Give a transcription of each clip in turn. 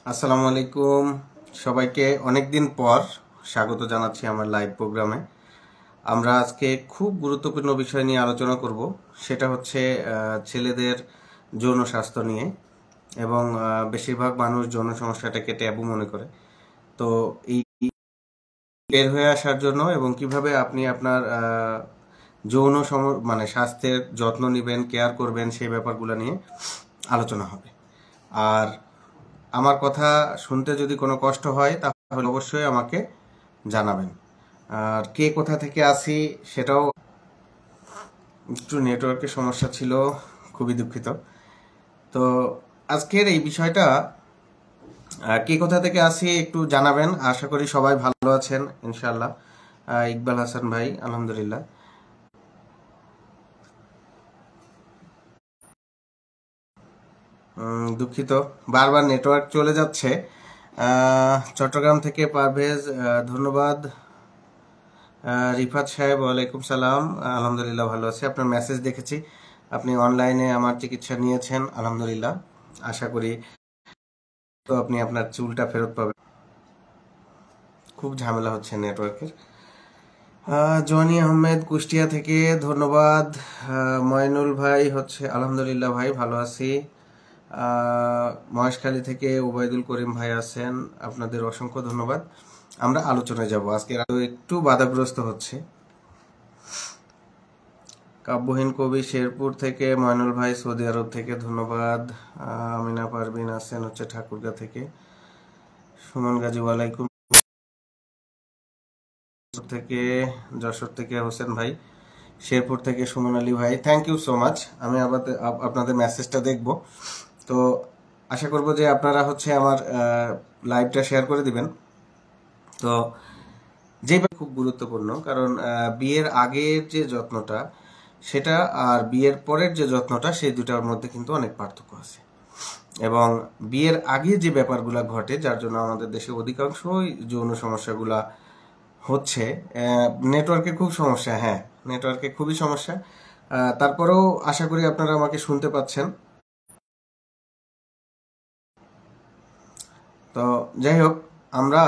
আসসালামু আলাইকুম সবাইকে অনেক দিন পর স্বাগত জানাচ্ছি আমার লাইভ প্রোগ্রামে। আমরা আজকে খুব গুরুত্বপূর্ণ বিষয় নিয়ে আলোচনা করব, সেটা হচ্ছে ছেলেদের যৌন স্বাস্থ্য নিয়ে। এবং বেশিরভাগ মানুষ যৌন সমস্যাটাকে ট্যাবু মনে করে। তো এই বের হয়ে আসার জন্য এবং কিভাবে আপনি আপনার যৌন মানে স্বাস্থ্যের যত্ন নেবেন, কেয়ার করবেন, সেই ব্যাপারগুলো নিয়ে আলোচনা হবে। আর আমার কথা শুনতে যদি কোনো কষ্ট হয় তাহলে অবশ্যই আমাকে জানাবেন। আর কে কোথা থেকে আসি সেটাও, একটু নেটওয়ার্কের সমস্যা ছিল, খুবই দুঃখিত। তো আজকের এই বিষয়টা কে কোথা থেকে আসি একটু জানাবেন। আশা করি সবাই ভালো আছেন ইনশাল্লাহ। ইকবাল হাসান ভাই, আলহামদুলিল্লাহ। দুঃখিত, বারবার নেটওয়ার্ক চলে যাচ্ছে। চট্টগ্রাম থেকে পারভেজ, ধন্যবাদ। রিফাত সাহেব, ওয়ালাইকুম সালাম। আলহামদুলিল্লাহ ভালো আছি। আপনার মেসেজ দেখেছি, আপনি অনলাইনে আমার চিকিৎসা নিয়েছেন, আলহামদুলিল্লাহ। আশা করি তো আপনি আপনার চুলটা ফেরত পাবেন। খুব ঝামেলা হচ্ছে নেটওয়ার্কের। জনি আহমেদ কুষ্টিয়া থেকে, ধন্যবাদ। ময়নুল ভাই হচ্ছে আলহামদুলিল্লাহ ভাই ভালো আছি। মহেশখালী থেকে ওবায়দুল করিম ভাই আছেন, আপনাদের অসংখ্য ধন্যবাদ। আমরা আলোচনায় যাব। আজকে একটু বাধাগ্রস্ত হচ্ছে। কাব্যহীন কবি শেরপুর থেকে, ময়নুল ভাই সৌদি আরব থেকে, ধন্যবাদ। আমিনা পারভিন আছেন হচ্ছে ঠাকুরগাঁ থেকে। সুমন গাজী, ওয়ালাইকুম থেকে, যশোর থেকে হোসেন ভাই, শেরপুর থেকে সুমন আলী ভাই, থ্যাংক ইউ সো মাচ। আমি আবার আপনাদের মেসেজটা দেখব। তো আশা করব যে আপনারা হচ্ছে আমার লাইভটা শেয়ার করে দিবেন। তো যেটা খুব গুরুত্বপূর্ণ, কারণ বিয়ের আগের যে যত্নটা সেটা আর বিয়ের পরের যে যত্নটা, সেই দুটার মধ্যে কিন্তু অনেক পার্থক্য আছে। এবং বিয়ের আগে যে ব্যাপারগুলা ঘটে, যার জন্য আমাদের দেশে অধিকাংশই যৌন সমস্যাগুলা হচ্ছে। নেটওয়ার্কে খুব সমস্যা, হ্যাঁ নেটওয়ার্কে খুবই সমস্যা। তারপরেও আশা করি আপনারা আমাকে শুনতে পাচ্ছেন। তো যাই হোক, আমরা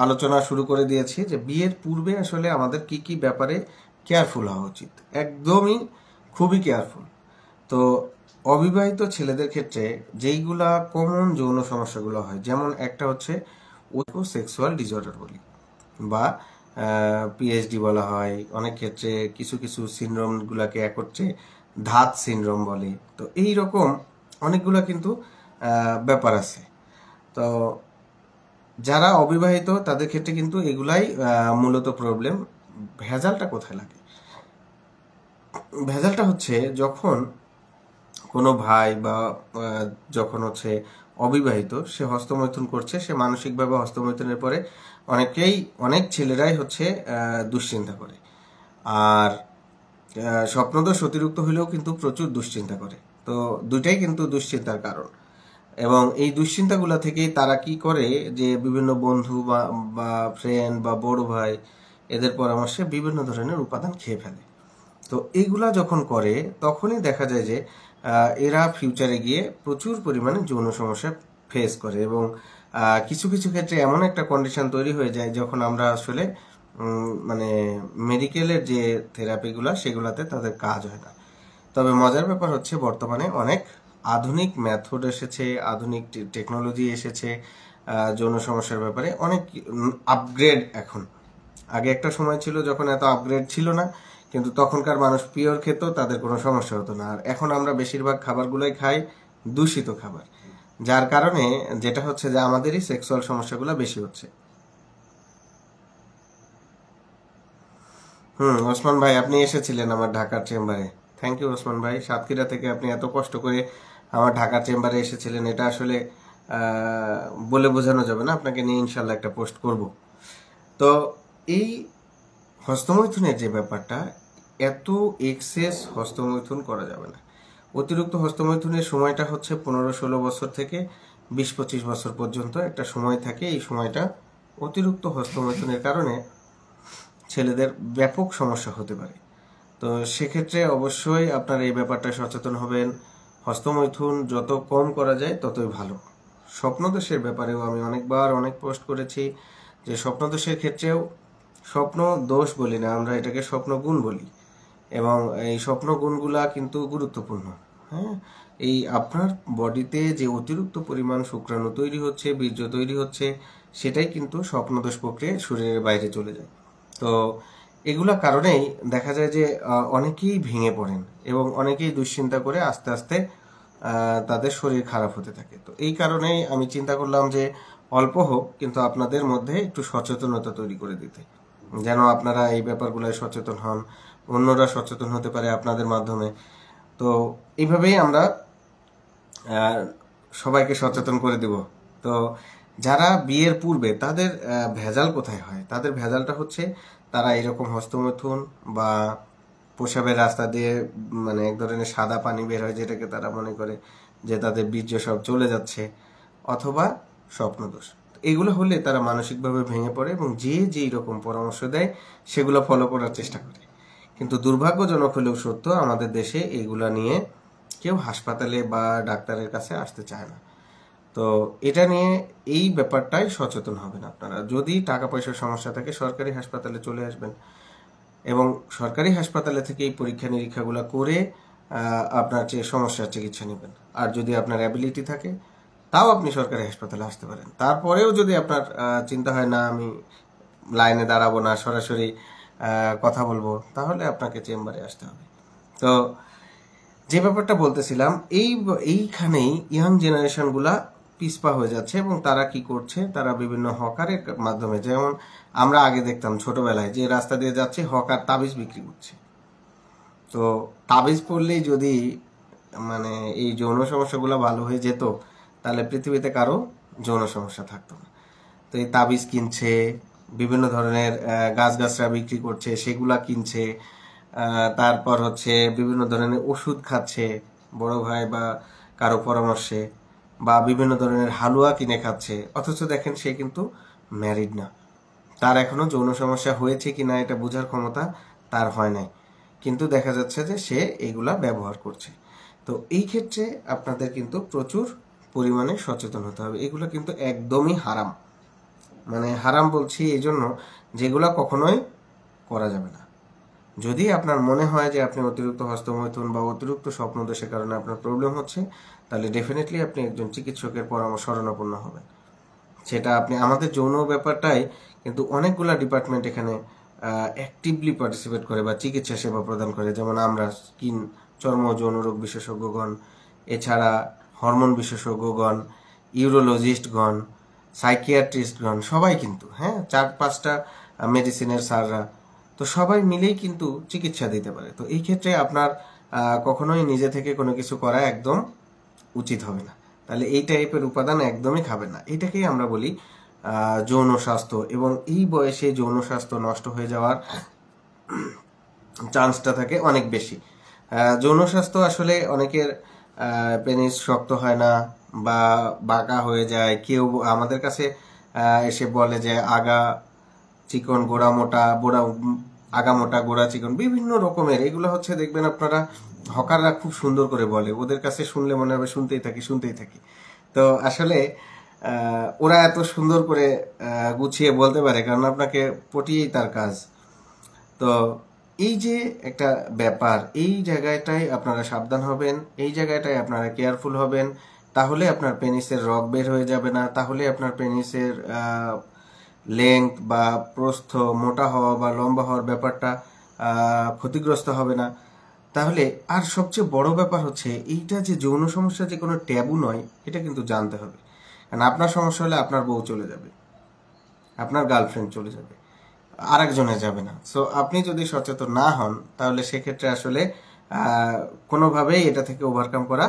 আলোচনা শুরু করে দিয়েছি যে বিয়ের পূর্বে আসলে আমাদের কি কি ব্যাপারে কেয়ারফুল হওয়া উচিত। একদমই খুবই কেয়ারফুল। তো অবিবাহিত ছেলেদের ক্ষেত্রে যেইগুলা কমন যৌন সমস্যাগুলো হয়, যেমন একটা হচ্ছে সেক্সুয়াল ডিসঅর্ডার বলি, বা পিএইচডি বলা হয় অনেক ক্ষেত্রে। কিছু কিছু সিনড্রোমগুলোকে একত্রে ধাত সিনড্রোম বলে। তো এই রকম অনেকগুলো কিন্তু ব্যাপার আছে। তো যারা অবিবাহিত তাদের ক্ষেত্রে কিন্তু এগুলাই মূলত প্রবলেম। ভেজালটা কোথায় লাগে? ভেজালটা হচ্ছে যখন কোনো ভাই বা যখন হচ্ছে অবিবাহিত, সে হস্তমৈথুন করছে, সে মানসিকভাবে হস্তমৈথুনের পরে অনেক ছেলেরাই হচ্ছে দুশ্চিন্তা করে। আর স্বপ্নদোষ অতিরিক্ত হলেও কিন্তু প্রচুর দুশ্চিন্তা করে। তো দুইটাই কিন্তু দুশ্চিন্তার কারণ। এবং এই দুশ্চিন্তাগুলা থেকেই তারা কি করে, যে বিভিন্ন বন্ধু বা ফ্রেন্ড বা বড় ভাই, এদের পরামর্শে বিভিন্ন ধরনের উপাদান খেয়ে ফেলে। তো এইগুলা যখন করে তখনই দেখা যায় যে এরা ফিউচারে গিয়ে প্রচুর পরিমাণে যৌন সমস্যা ফেস করে। এবং কিছু কিছু ক্ষেত্রে এমন একটা কন্ডিশন তৈরি হয়ে যায় যখন আমরা আসলে মানে মেডিকেলের যে থেরাপিগুলা সেগুলাতে তাদের কাজ হয় না। তবে মজার ব্যাপার হচ্ছে বর্তমানে অনেক আধুনিক মেথড এসেছে, আধুনিক টেকনোলজি এসেছে যৌন সমস্যার ব্যাপারে, অনেক আপগ্রেড এখন। আগে একটা সময় ছিল যখন এত আপগ্রেড ছিল না, কিন্তু তখনকার মানুষ পিওর খেত, তাদের কোনো সমস্যা হতো না। আর এখন আমরা বেশিরভাগ খাবারগুলোই খাই দূষিত খাবার, যার কারণে যেটা হচ্ছে যে আমাদেরই সেক্সুয়াল সমস্যাগুলো বেশি হচ্ছে। ওসমান ভাই, আপনি এসেছিলেন আমার ঢাকার চেম্বারে। থ্যাংক ইউ ওসমান ভাই, সাতক্ষীরা থেকে আপনি এত কষ্ট করে আমার ঢাকার চেম্বারে এসেছিলেন। এটা আসলে বলে বোঝানো যাবে না। আপনাকে নিয়ে ইনশাল্লাহ একটা পোস্ট করব। তো এই হস্তমৈথুনের যে ব্যাপারটা, এত এক্সেস হস্তমৈথুন করা যাবে না। অতিরিক্ত হস্তমৈথুনের সময়টা হচ্ছে 15-16 বছর থেকে 20-25 বছর পর্যন্ত একটা সময় থাকে। এই সময়টা অতিরিক্ত হস্তমৈথুনের কারণে ছেলেদের ব্যাপক সমস্যা হতে পারে। তো সেক্ষেত্রে অবশ্যই আপনার এই ব্যাপারটা সচেতন হবেন। হস্তমৈথুন যত কম করা যায় ততই ভালো। স্বপ্নদোষের ব্যাপারেও আমি অনেকবার অনেক পোস্ট করেছি যে স্বপ্নদোষের ক্ষেত্রেও স্বপ্ন দোষ বলি না, আমরা এটাকে স্বপ্নগুণ বলি, এবং এই স্বপ্নগুণগুলা কিন্তু গুরুত্বপূর্ণ। হ্যাঁ, এই আপনার বডিতে যে অতিরিক্ত পরিমাণ শুক্রাণু তৈরি হচ্ছে, বীর্য তৈরি হচ্ছে, সেটাই কিন্তু স্বপ্নদোষ প্রক্রিয়ায় শরীরের বাইরে চলে যায়। তো এগুলা কারণেই দেখা যায় যে অনেকেই ভেঙে পড়েন এবং অনেকেই দুশ্চিন্তা করে আস্তে আস্তে তাদের শরীর খারাপ হতে থাকে। তো এই কারণেই আমি চিন্তা করলাম যে অল্প হোক কিন্তু আপনাদের মধ্যে একটু সচেতনতা তৈরি করে দিতে, যেন আপনারা এই ব্যাপারগুলোয় সচেতন হন, অন্যরা সচেতন হতে পারে আপনাদের মাধ্যমে। তো এইভাবেই আমরা সবাইকে সচেতন করে দিব। তো যারা বিয়ের পূর্বে তাদের ভেজাল কোথায় হয়? তাদের ভেজালটা হচ্ছে তারা এরকম হস্তমৈথুন বা প্রসাবের রাস্তা দিয়ে মানে এক ধরনের সাদা পানি বের হয়, যেটাকে তারা মনে করে যে তাদের বীর্য সব চলে যাচ্ছে, অথবা স্বপ্নদোষ। এগুলো হলে তারা মানসিকভাবে ভেঙে পড়ে এবং যে যেই রকম পরামর্শ দেয় সেগুলো ফলো করার চেষ্টা করে। কিন্তু দুর্ভাগ্যজনক হলেও সত্য, আমাদের দেশে এগুলা নিয়ে কেউ হাসপাতালে বা ডাক্তারের কাছে আসতে চায় না। তো এটা নিয়ে এই ব্যাপারটাই সচেতন হবেন আপনারা। যদি টাকা পয়সার সমস্যা থাকে সরকারি হাসপাতালে চলে আসবেন এবং সরকারি হাসপাতালে থেকে এই পরীক্ষা নিরীক্ষাগুলো করে আপনার যে সমস্যার চিকিৎসা নেবেন। আর যদি আপনার অ্যাবিলিটি থাকে তাও আপনি সরকারি হাসপাতালে আসতে পারেন। তারপরেও যদি আপনার চিন্তা হয় না আমি লাইনে দাঁড়াবো না, সরাসরি কথা বলবো, তাহলে আপনাকে চেম্বারে আসতে হবে। তো যে ব্যাপারটা বলতেছিলাম, এইখানেই ইয়াং জেনারেশনগুলা পিছপা হয়ে যাচ্ছে এবং তারা কি করছে, তারা বিভিন্ন হকারের মাধ্যমে, যেমন আমরা আগে দেখতাম ছোটবেলায় যে রাস্তা দিয়ে যাচ্ছে হকার তাবিজ বিক্রি করছে। তো তাবিজ পড়লেই যদি মানে এই যৌন সমস্যাগুলো ভালো হয়ে যেত তাহলে পৃথিবীতে কারো যৌন সমস্যা থাকতো না। তো এই তাবিজ কিনছে, বিভিন্ন ধরনের গাছগাছরা বিক্রি করছে, সেগুলা কিনছে, তারপর হচ্ছে বিভিন্ন ধরনের ওষুধ খাচ্ছে বড় ভাই বা কারো পরামর্শে, বা বিভিন্ন ধরনের হালুয়া কিনে খাচ্ছে, অথচ দেখেন সে কিন্তু ম্যারিড না, তার এখনো যৌন সমস্যা হয়েছে কিনা এটা বোঝার ক্ষমতা তার হয় নাই, কিন্তু দেখা যাচ্ছে যে সে এগুলা ব্যবহার করছে। তো এই ক্ষেত্রে আপনাদের কিন্তু প্রচুর পরিমাণে সচেতন হতে হবে। এগুলো কিন্তু একদমই হারাম, মানে হারাম বলছি এই জন্য যেগুলা কখনোই করা যাবে না। যদি আপনার মনে হয় যে আপনি অতিরিক্ত হস্তমৈথুন বা অতিরিক্ত স্বপ্নদোষের কারণে আপনার প্রবলেম হচ্ছে, তাহলে ডেফিনেটলি আপনি একজন চিকিৎসকের পরামর্শ শরণাপন্ন হবেন। সেটা আপনি আমাদের যৌন ব্যাপারটাই কিন্তু অনেকগুলা ডিপার্টমেন্ট এখানে অ্যাক্টিভলি পার্টিসিপেট করে বা চিকিৎসা সেবা প্রদান করে, যেমন আমরা স্কিন, চর্ম যৌন রোগ বিশেষজ্ঞগণ, এছাড়া হরমোন বিশেষজ্ঞগণ, ইউরোলজিস্টগণ, সাইকিয়াট্রিস্টগণ, সবাই কিন্তু, হ্যাঁ, 4-5টা মেডিসিনের স্যাররা, তো সবাই মিলেই কিন্তু চিকিৎসা দিতে পারে। তো এই ক্ষেত্রে আপনার কখনোই নিজে থেকে কোনো কিছু করা একদম উচিত হবে না। তাহলে এই টাইপের উপাদান একদমই খাবেন না। এটাকেই আমরা বলি যৌন স্বাস্থ্য, এবং এই বয়সে যৌন স্বাস্থ্য নষ্ট হয়ে যাওয়ার চান্সটা থাকে অনেক বেশি। যৌন স্বাস্থ্য আসলে অনেকের পেনিস শক্ত হয় না বা বাঁকা হয়ে যায়, কেউ আমাদের কাছে এসে বলে যে আগা চিকন গোড়া মোটা, আগা মোটা গোড়া চিকন, বিভিন্ন রকমের। এগুলো হচ্ছে দেখবেন আপনারা হকাররা খুব সুন্দর করে বলে, ওদের কাছে শুনলে মনে হবে শুনতেই থাকি। তো আসলে ওরা এত সুন্দর করে গুছিয়ে বলতে পারে কারণ আপনাকে পটিয়েই তার কাজ। তো এই যে একটা ব্যাপার, এই জায়গাটায় আপনারা সাবধান হবেন, এই জায়গাটায় আপনারা কেয়ারফুল হবেন, তাহলে আপনার পেনিসের রগ বের হয়ে যাবে না, তাহলে আপনার পেনিসের লেংথ বা প্রস্থ মোটা হওয়া বা লম্বা হওয়ার ব্যাপারটা ক্ষতিগ্রস্ত হবে না। তাহলে আর সবচেয়ে বড় ব্যাপার হচ্ছে এইটা যে যৌন সমস্যা যে কোনো ট্যাবু নয়, এটা কিন্তু জানতে হবে। কারণ আপনার সমস্যা হলে আপনার বউ চলে যাবে, আপনার গার্লফ্রেন্ড চলে যাবে, আরেকজনে যাবে না। সো আপনি যদি সচেতন না হন তাহলে সেক্ষেত্রে আসলে কোনোভাবেই এটা থেকে ওভারকাম করা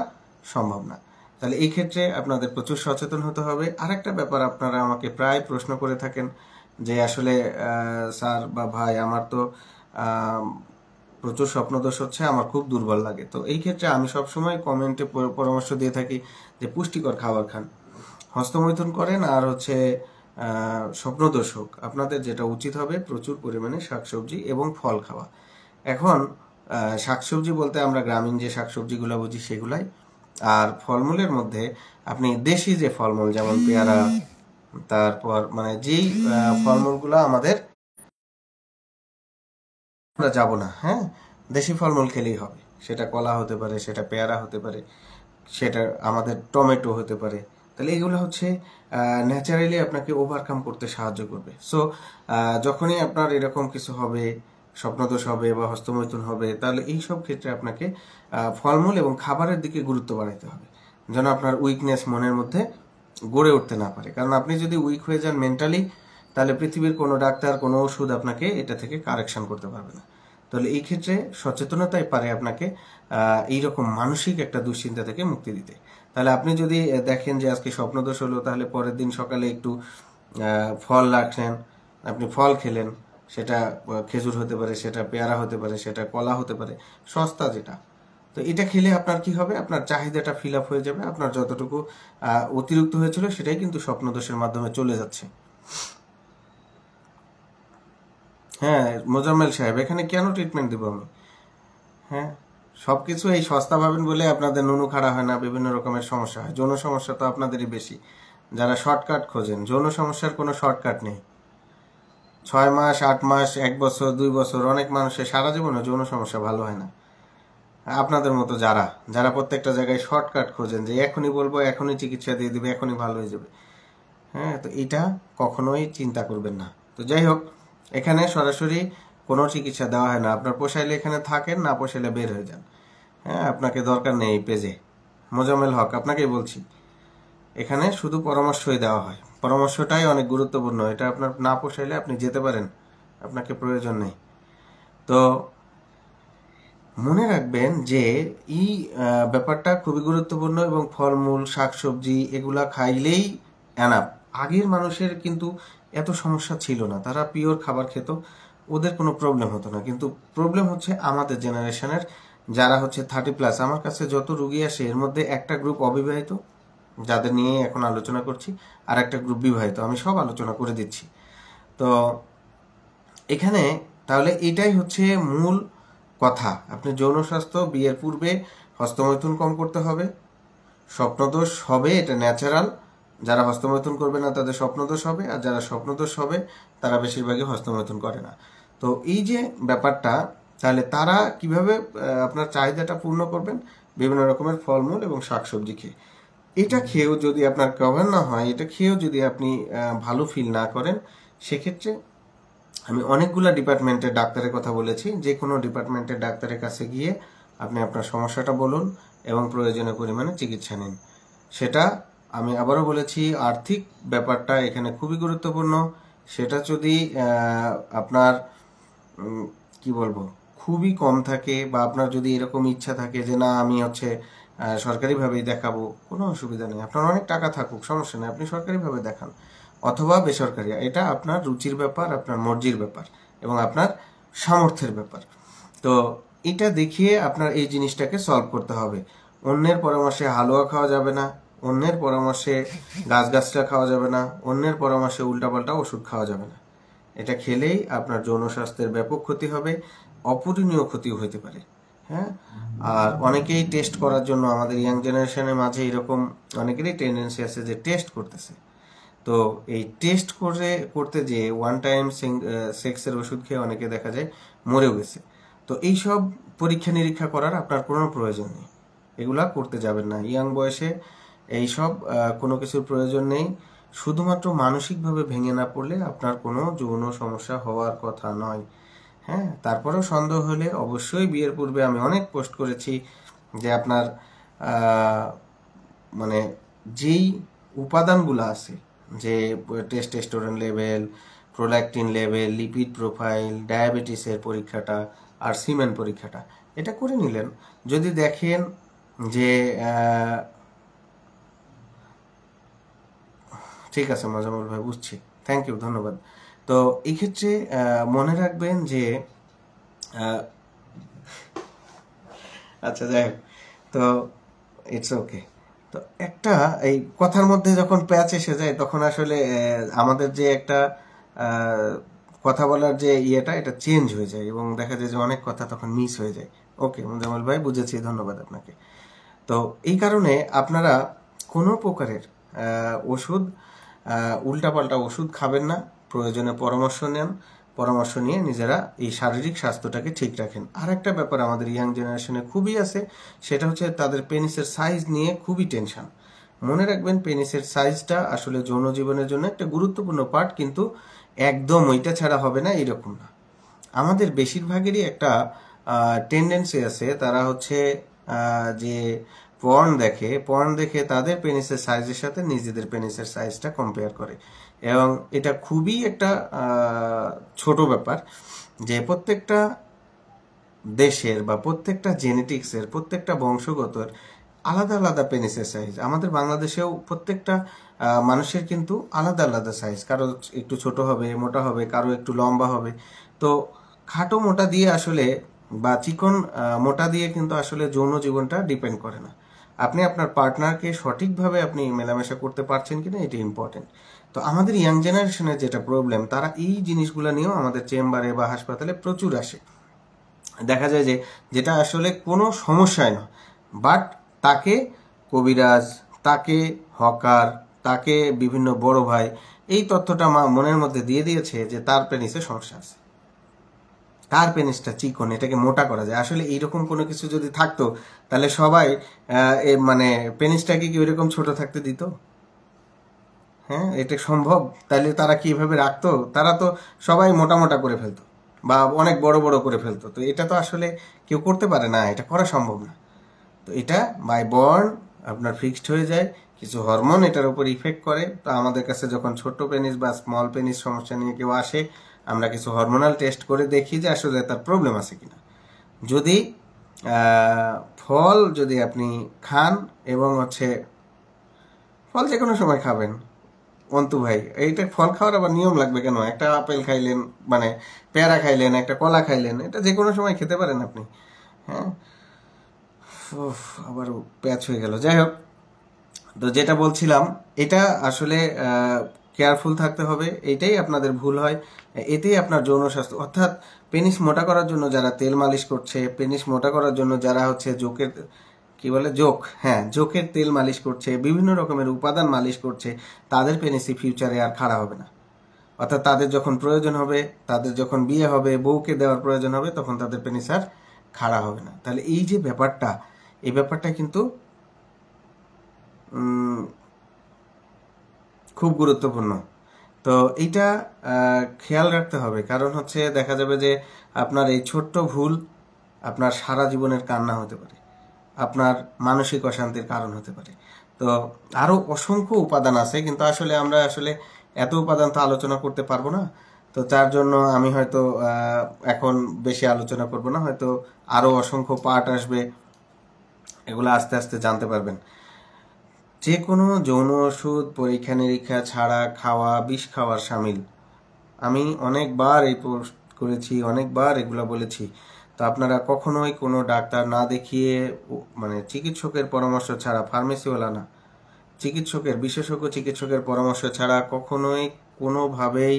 সম্ভব না। তাহলে এই ক্ষেত্রে আপনাদের প্রচুর সচেতন হতে হবে। আরেকটা ব্যাপার আপনারা আমাকে প্রায় প্রশ্ন করে থাকেন যে আসলে স্যার বা ভাই আমার তো প্রচুর স্বপ্নদোষ হচ্ছে, আমার খুব দুর্বল লাগে। তো এই ক্ষেত্রে আমি সবসময় কমেন্টে পরামর্শ দিয়ে থাকি যে পুষ্টিকর খাবার খান, হস্তমৈথুন করেন, আর হচ্ছে স্বপ্নদোষ হোক, আপনাদের যেটা উচিত হবে প্রচুর পরিমাণে শাকসবজি এবং ফল খাওয়া। এখন শাকসবজি বলতে আমরা গ্রামীণ যে শাকসবজিগুলো বুঝি সেগুলাই। আর ফলমূলের মধ্যে আপনি দেশি যে ফলমূল যেমন পেয়ারা, তারপর মানে যেই ফলমূলগুলো আমাদের আমরা যাব না, হ্যাঁ, দেশি ফলমূল খেলেই হবে। সেটা কলা হতে পারে, সেটা পেয়ারা হতে পারে, সেটা আমাদের টমেটো হতে পারে। তাহলে এগুলো হচ্ছে ন্যাচারালি আপনাকে ওভারকাম করতে সাহায্য করবে। সো যখনই আপনার এরকম কিছু হবে, স্বপ্নদোষ হবে বা হস্তমৈথুন হবে, তাহলে এই সব ক্ষেত্রে আপনাকে ফলমূল এবং খাবারের দিকে গুরুত্ব বাড়াইতে হবে, যেন আপনার উইকনেস মনের মধ্যে গড়ে উঠতে না পারে। কারণ আপনি যদি উইক হয়ে যান মেন্টালি, তাহলে পৃথিবীর কোনো ডাক্তার, কোনো ওষুধ আপনাকে এটা থেকে কারেকশন করতে পারবে না। তাহলে এই ক্ষেত্রে সচেতনতাই পারে আপনাকে এইরকম মানসিক একটা দুশ্চিন্তা থেকে মুক্তি দিতে। তাহলে আপনি যদি দেখেন যে আজকে স্বপ্নদোষ হলো, তাহলে পরের দিন সকালে একটু ফল রাখলেন, আপনি ফল খেলেন, সেটা খেজুর হতে পারে, সেটা পেয়ারা হতে পারে, সেটা কলা হতে পারে, সস্তা যেটা। তো এটা খেলে আপনার কি হবে, আপনার চাহিদাটা ফিল আপ হয়ে যাবে, আপনার যতটুকু অতিরিক্ত হয়েছিল সেটাই কিন্তু স্বপ্নদোষের মাধ্যমে চলে যাচ্ছে। হ্যাঁ মোজাম্মেল সাহেব, এখানে কেন ট্রিটমেন্ট দিব আমি? হ্যাঁ, সবকিছু এই সস্তা ভাবেন বলে আপনাদের নুনু খাড়া হয় না, বিভিন্ন রকমের সমস্যা হয়। যৌন সমস্যা তো আপনাদেরই বেশি, যারা শর্টকাট খোঁজেন। যৌন সমস্যার কোনো শর্টকাট নেই। 6 মাস, 8 মাস, 1 বছর, 2 বছর, অনেক মানুষের সারা জীবনে যৌন সমস্যা ভালো হয় না। আপনাদের মতো যারা যারা প্রত্যেকটা জায়গায় শর্টকাট খোঁজেন, যে এখনই বলবো, এখনই চিকিৎসা দিয়ে দিবে, এখনই ভালো হয়ে যাবে, হ্যাঁ, তো এটা কখনোই চিন্তা করবেন না। তো যাই হোক, এখানে সরাসরি কোনো চিকিৎসা দেওয়া হয় না। আপনার পোষাইলে এখানে থাকেন, না পোষাইলে বের হয়ে যান। হ্যাঁ, আপনাকে দরকার নেই এই পেজে। মোজাম্মেল হক, আপনাকেই বলছি, এখানে শুধু পরামর্শই দেওয়া হয়। পরামর্শটাই অনেক গুরুত্বপূর্ণ। এটা আপনার না পোষাইলে আপনি যেতে পারেন, আপনাকে প্রয়োজন নেই। তো মনে রাখবেন যে এই ব্যাপারটা খুবই গুরুত্বপূর্ণ, এবং ফলমূল, শাকসবজি এগুলা খাইলেই এনাফ। আগের মানুষের কিন্তু এত সমস্যা ছিল না, তারা পিওর খাবার খেত, ওদের কোনো প্রবলেম হতো না। কিন্তু প্রবলেম হচ্ছে আমাদের জেনারেশনের, যারা হচ্ছে 30+। আমার কাছে যত রুগী আসে এর মধ্যে একটা গ্রুপ অবিবাহিত, যাদের নিয়ে এখন আলোচনা করছি, আর একটা গ্রুপ বিবাহিত। আমি সব আলোচনা করে দিচ্ছি। তো এখানে তাহলে এটাই হচ্ছে মূল কথা। আপনি যৌন স্বাস্থ্য, বিয়ের পূর্বে হস্তমৈথুন কম করতে হবে। স্বপ্নদোষ হবে, এটা ন্যাচারাল। যারা হস্তমৈথুন করবে না তাদের স্বপ্নদোষ হবে, আর যারা স্বপ্নদোষ হবে তারা বেশিরভাগই হস্তমৈথুন করে না। তো এই যে ব্যাপারটা, তাহলে তারা কিভাবে আপনার চাহিদাটা পূর্ণ করবেন? বিভিন্ন রকমের ফলমূল এবং শাকসবজি খেয়ে। এটা খেয়েও যদি আপনার কভার না হয়, এটা খেয়েও যদি আপনি ভালো ফিল না করেন, সেক্ষেত্রে আমি অনেকগুলো ডিপার্টমেন্টের ডাক্তারের কথা বলেছি। যে কোনো ডিপার্টমেন্টের ডাক্তারের কাছে গিয়ে আপনি আপনার সমস্যাটা বলুন এবং প্রয়োজনীয় পরিমাণে চিকিৎসা নিন। সেটা আমি আবারও বলেছি, আর্থিক ব্যাপারটা এখানে খুবই গুরুত্বপূর্ণ। সেটা যদি আপনার কি বলবো খুবই কম থাকে, বা আপনার যদি এরকম ইচ্ছা থাকে যে না আমি হচ্ছে সরকারিভাবেই দেখাবো, কোনো অসুবিধা নেই। আপনার অনেক টাকা থাকুক, সমস্যা নেই, আপনি সরকারিভাবে দেখান অথবা বেসরকারি। এটা আপনার রুচির ব্যাপার, আপনার মর্জির ব্যাপার এবং আপনার সামর্থ্যের ব্যাপার। তো এটা দেখিয়ে আপনার এই জিনিসটাকে সলভ করতে হবে। অন্যের পরামর্শে হালুয়া খাওয়া যাবে না, অন্যের পরামর্শে গাছগাছরা খাওয়া যাবে না, অন্যের পরামর্শে উল্টাপাল্টা ওষুধ খাওয়া যাবে না। এটা খেলেই আপনার যৌন স্বাস্থ্যের ব্যাপক ক্ষতি হবে, অপূরণীয় ক্ষতিও হতে পারে। হ্যাঁ, আর অনেকেই টেস্ট করার জন্য, আমাদের ইয়াং জেনারেশনের মাঝে এরকম অনেকেরই টেন্ডেন্সি আছে যে টেস্ট করতেছে। তো এই টেস্ট করতে যে ওয়ান টাইম সেক্সের ওষুধ খেয়ে অনেকে দেখা যায় মরেও গেছে। তো এইসব পরীক্ষা নিরীক্ষা করার আপনার কোনো প্রয়োজন নেই, এগুলা করতে যাবেন না ইয়াং বয়সে। এইসব কোনো কিছুর প্রয়োজন নেই। শুধুমাত্র মানসিকভাবে ভেঙে না পড়লে আপনার কোনো যৌন সমস্যা হওয়ার কথা নয়। হ্যাঁ, তারপরেও সন্দেহ হলে অবশ্যই বিয়ের পূর্বে আমি অনেক পোস্ট করেছি যে আপনার মানে যেই উপাদানগুলো আছে, যে testosterone level, prolactin level, lipid profile, ডায়াবেটিসের পরীক্ষাটা আর সিমেন পরীক্ষাটা, এটা করে নিলেন। যদি দেখেন যে ঠিক আছে মোজাম্মেল ভাই, বুঝছি, থ্যাংক ইউ, ধন্যবাদ। তো এই ক্ষেত্রে মনে রাখবেন যে আচ্ছা যাই হোক, তো ইটস ওকে। তো একটা এই কথার মধ্যে যখন প্যাচ এসে যায়, তখন আসলে আমাদের যে একটা কথা বলার যে ইয়েটা, এটা চেঞ্জ হয়ে যায় এবং দেখা যায় যে অনেক কথা তখন মিস হয়ে যায়। ওকে মোজাম্মেল ভাই, বুঝেছি, ধন্যবাদ আপনাকে। তো এই কারণে আপনারা কোনো প্রকারের ওষুধ উল্টাপাল্টা ওষুধ খাবেন না, প্রয়োজনে পরামর্শ নেন, পরামর্শ নিয়ে নিজেরা এই শারীরিক স্বাস্থ্যটাকে ঠিক রাখেন। আর একটা ব্যাপার আমাদের ইয়াং জেনারেশনে খুবই আছে, সেটা হচ্ছে তাদের পেনিসের সাইজ নিয়ে খুবই টেনশন। মনে রাখবেন, পেনিসের সাইজটা আসলে যৌন জীবনের জন্য একটা গুরুত্বপূর্ণ পার্ট, কিন্তু একদম ওইটা ছাড়া হবে না এরকম না। আমাদের বেশিরভাগেরই একটা টেন্ডেন্সি আছে, তারা হচ্ছে যে পর্ন দেখে তাদের পেনিসের সাইজের সাথে নিজেদের পেনিসের সাইজটা কম্পেয়ার করে, এবং এটা খুবই একটা ছোট ব্যাপার যে প্রত্যেকটা দেশের বা প্রত্যেকটা জেনেটিক্সের, প্রত্যেকটা বংশগতর আলাদা আলাদা পেনিসের সাইজ। আমাদের বাংলাদেশেও প্রত্যেকটা মানুষের কিন্তু আলাদা আলাদা সাইজ, কারো একটু ছোট হবে, মোটা হবে, কারো একটু লম্বা হবে। তো খাটো মোটা দিয়ে আসলে বা চিকন মোটা দিয়ে কিন্তু আসলে যৌন জীবনটা ডিপেন্ড করে না। আপনি আপনার পার্টনারকে সঠিকভাবে আপনি মেলামেশা করতে পারছেন কিনা, এটা ইম্পর্টেন্ট। তো আমাদের ইয়াং জেনারেশনের যেটা প্রবলেম, তারা এই জিনিসগুলো নিয়েও আমাদের চেম্বারে বা হাসপাতালে প্রচুর আসে। দেখা যায় যে যেটা আসলে কোনো সমস্যাই না, বাট তাকে কবিরাজ, তাকে হকার, তাকে বিভিন্ন বড় ভাই এই তথ্যটা মনের মধ্যে দিয়ে দিয়েছে যে তার পেনিসে সমস্যা আছে, তার পেনিসটা চিকন, এটাকে মোটা করা যায়। আসলে এইরকম কোনো কিছু যদি থাকতো তাহলে সবাই মানে পেনিসটাকে কি ওইরকম ছোট থাকতে দিত? হ্যাঁ, এটা সম্ভব? তাহলে তারা কিভাবে রাখতো? তারা তো সবাই মোটা মোটা করে ফেলতো বা অনেক বড় বড় করে ফেলতো। তো এটা তো আসলে কেউ করতে পারে না, এটা করা সম্ভব না। তো এটা বাই বর্ন আপনার ফিক্সড হয়ে যায়, কিছু হরমোন এটার উপর ইফেক্ট করে। তো আমাদের কাছে যখন ছোট পেনিস বা স্মল পেনিস সমস্যা নিয়ে কেউ আসে, আমরা কিছু হরমোনাল টেস্ট করে দেখি যে আসলে তার প্রবলেম আছে কিনা। যদি ফল যদি আপনি খান, এবং হচ্ছে ফল যে কোনো সময় খাবেন অন্তু ভাই, এইটা ফল খাওয়ার আবার নিয়ম লাগবে কেন? একটা আপেল খাইলেন, মানে পেয়ারা খাইলেন, একটা কলা খাইলেন, এটা যে কোনো সময় খেতে পারেন আপনি। হ্যাঁ, আবার প্যাচ হয়ে গেল। যাই হোক, তো যেটা বলছিলাম, এটা আসলে কেয়ারফুল থাকতে হবে। এটাই আপনাদের ভুল হয়, এতেই আপনার যৌন স্বাস্থ্য, অর্থাৎ পেনিস মোটা করার জন্য যারা তেল মালিশ করছে, পেনিস মোটা করার জন্য যারা হচ্ছে জোকের জোকের তেল মালিশ করছে, বিভিন্ন রকমের উপাদান মালিশ করছে, তাদের পেনিসই ফিউচারে আর খাড়া হবে না। অর্থাৎ তাদের যখন প্রয়োজন হবে, তাদের যখন বিয়ে হবে, বউকে দেওয়ার প্রয়োজন হবে, তখন তাদের পেনিস আর খাড়া হবে না। তাহলে এই যে ব্যাপারটা, এই ব্যাপারটা কিন্তু খুব গুরুত্বপূর্ণ। তো এইটা খেয়াল রাখতে হবে, কারণ হচ্ছে দেখা যাবে যে আপনার এই ছোট্ট ভুল আপনার সারা জীবনের কান্না হতে পারে, আপনার মানসিক অশান্তির কারণ হতে পারে। তো আরো অসংখ্য উপাদান আছে, কিন্তু আসলে আমরা এত উপাদান তো আলোচনা করতে পারবো না। তো তার জন্য আমি হয়তো এখন বেশি আলোচনা করব না, হয়তো আরো অসংখ্য পার্ট আসবে, এগুলো আস্তে আস্তে জানতে পারবেন। যে কোনো যৌন ওষুধ পরীক্ষা নিরীক্ষা ছাড়া খাওয়া বিষ খাওয়ার সামিল। আমি অনেকবার এই পোস্ট করেছি, অনেকবার এগুলো বলেছি। তো আপনারা কখনোই কোনো ডাক্তার না দেখিয়ে, মানে চিকিৎসকের পরামর্শ ছাড়া, ফার্মেসিওয়ালা না, বিশেষজ্ঞ চিকিৎসকের পরামর্শ ছাড়া কখনোই কোনোভাবেই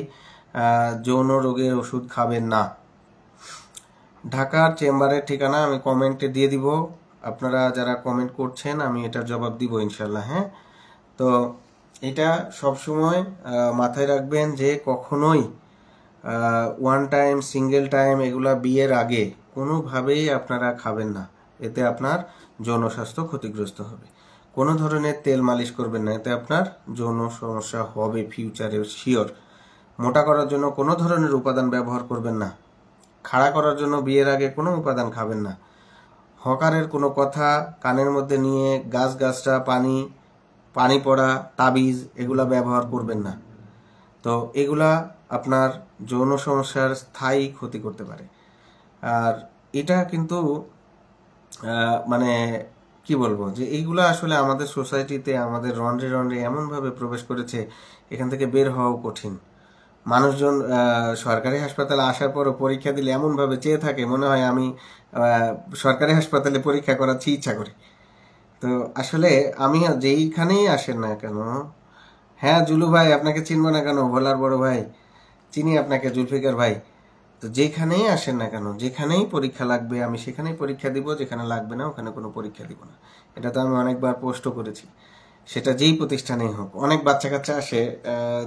যৌন রোগের ওষুধ খাবেন না। ঢাকার চেম্বারের ঠিকানা আমি কমেন্টে দিয়ে দিব, আপনারা যারা কমেন্ট করছেন আমি এটার জবাব দিব ইনশাল্লাহ। হ্যাঁ, তো এটা সবসময় মাথায় রাখবেন যে কখনোই ওয়ান টাইম, সিঙ্গেল টাইম, এগুলা বিয়ের আগে কোনোভাবেই আপনারা খাবেন না, এতে আপনার যৌন স্বাস্থ্য ক্ষতিগ্রস্ত হবে। কোনো ধরনের তেল মালিশ করবেন না, এতে আপনার যৌন সমস্যা হবে ফিউচারে শিওর। মোটা করার জন্য কোনো ধরনের উপাদান ব্যবহার করবেন না। খাড়া করার জন্য বিয়ের আগে কোনো উপাদান খাবেন না। হকারের কোনো কথা কানের মধ্যে নিয়ে গাছটা পানি পড়া, তাবিজ এগুলা ব্যবহার করবেন না। তো এগুলা আপনার যৌন সমস্যার স্থায়ী ক্ষতি করতে পারে। আর এটা কিন্তু মানে কি বলবো, যে এইগুলা আসলে আমাদের সোসাইটিতে, আমাদের রন্ধ্রে এমনভাবে প্রবেশ করেছে, এখান থেকে বের হওয়াও কঠিন। মানুষজন সরকারি হাসপাতালে আসার পরও পরীক্ষা দিলে এমনভাবে চেয়ে থাকে, মনে হয় আমি সরকারি হাসপাতালে পরীক্ষা করাচ্ছি ইচ্ছা করে। তো আসলে আমি যেইখানেই আসেন না কেন, হ্যাঁ জুলু ভাই আপনাকে চিনবো না কেন, ভোলার বড় ভাই, চিনি আপনাকে, জুলফিকার ভাই। তো যেখানেই আসেন না কেন, যেখানেই পরীক্ষা লাগবে আমি সেখানেই পরীক্ষা দিব, যেখানে লাগবে না ওখানে কোনো পরীক্ষা দিব না। এটা তো আমি অনেকবার পোস্টও করেছি, সেটা যেই প্রতিষ্ঠানেই হোক। অনেক বাচ্চা কাচ্চা আসে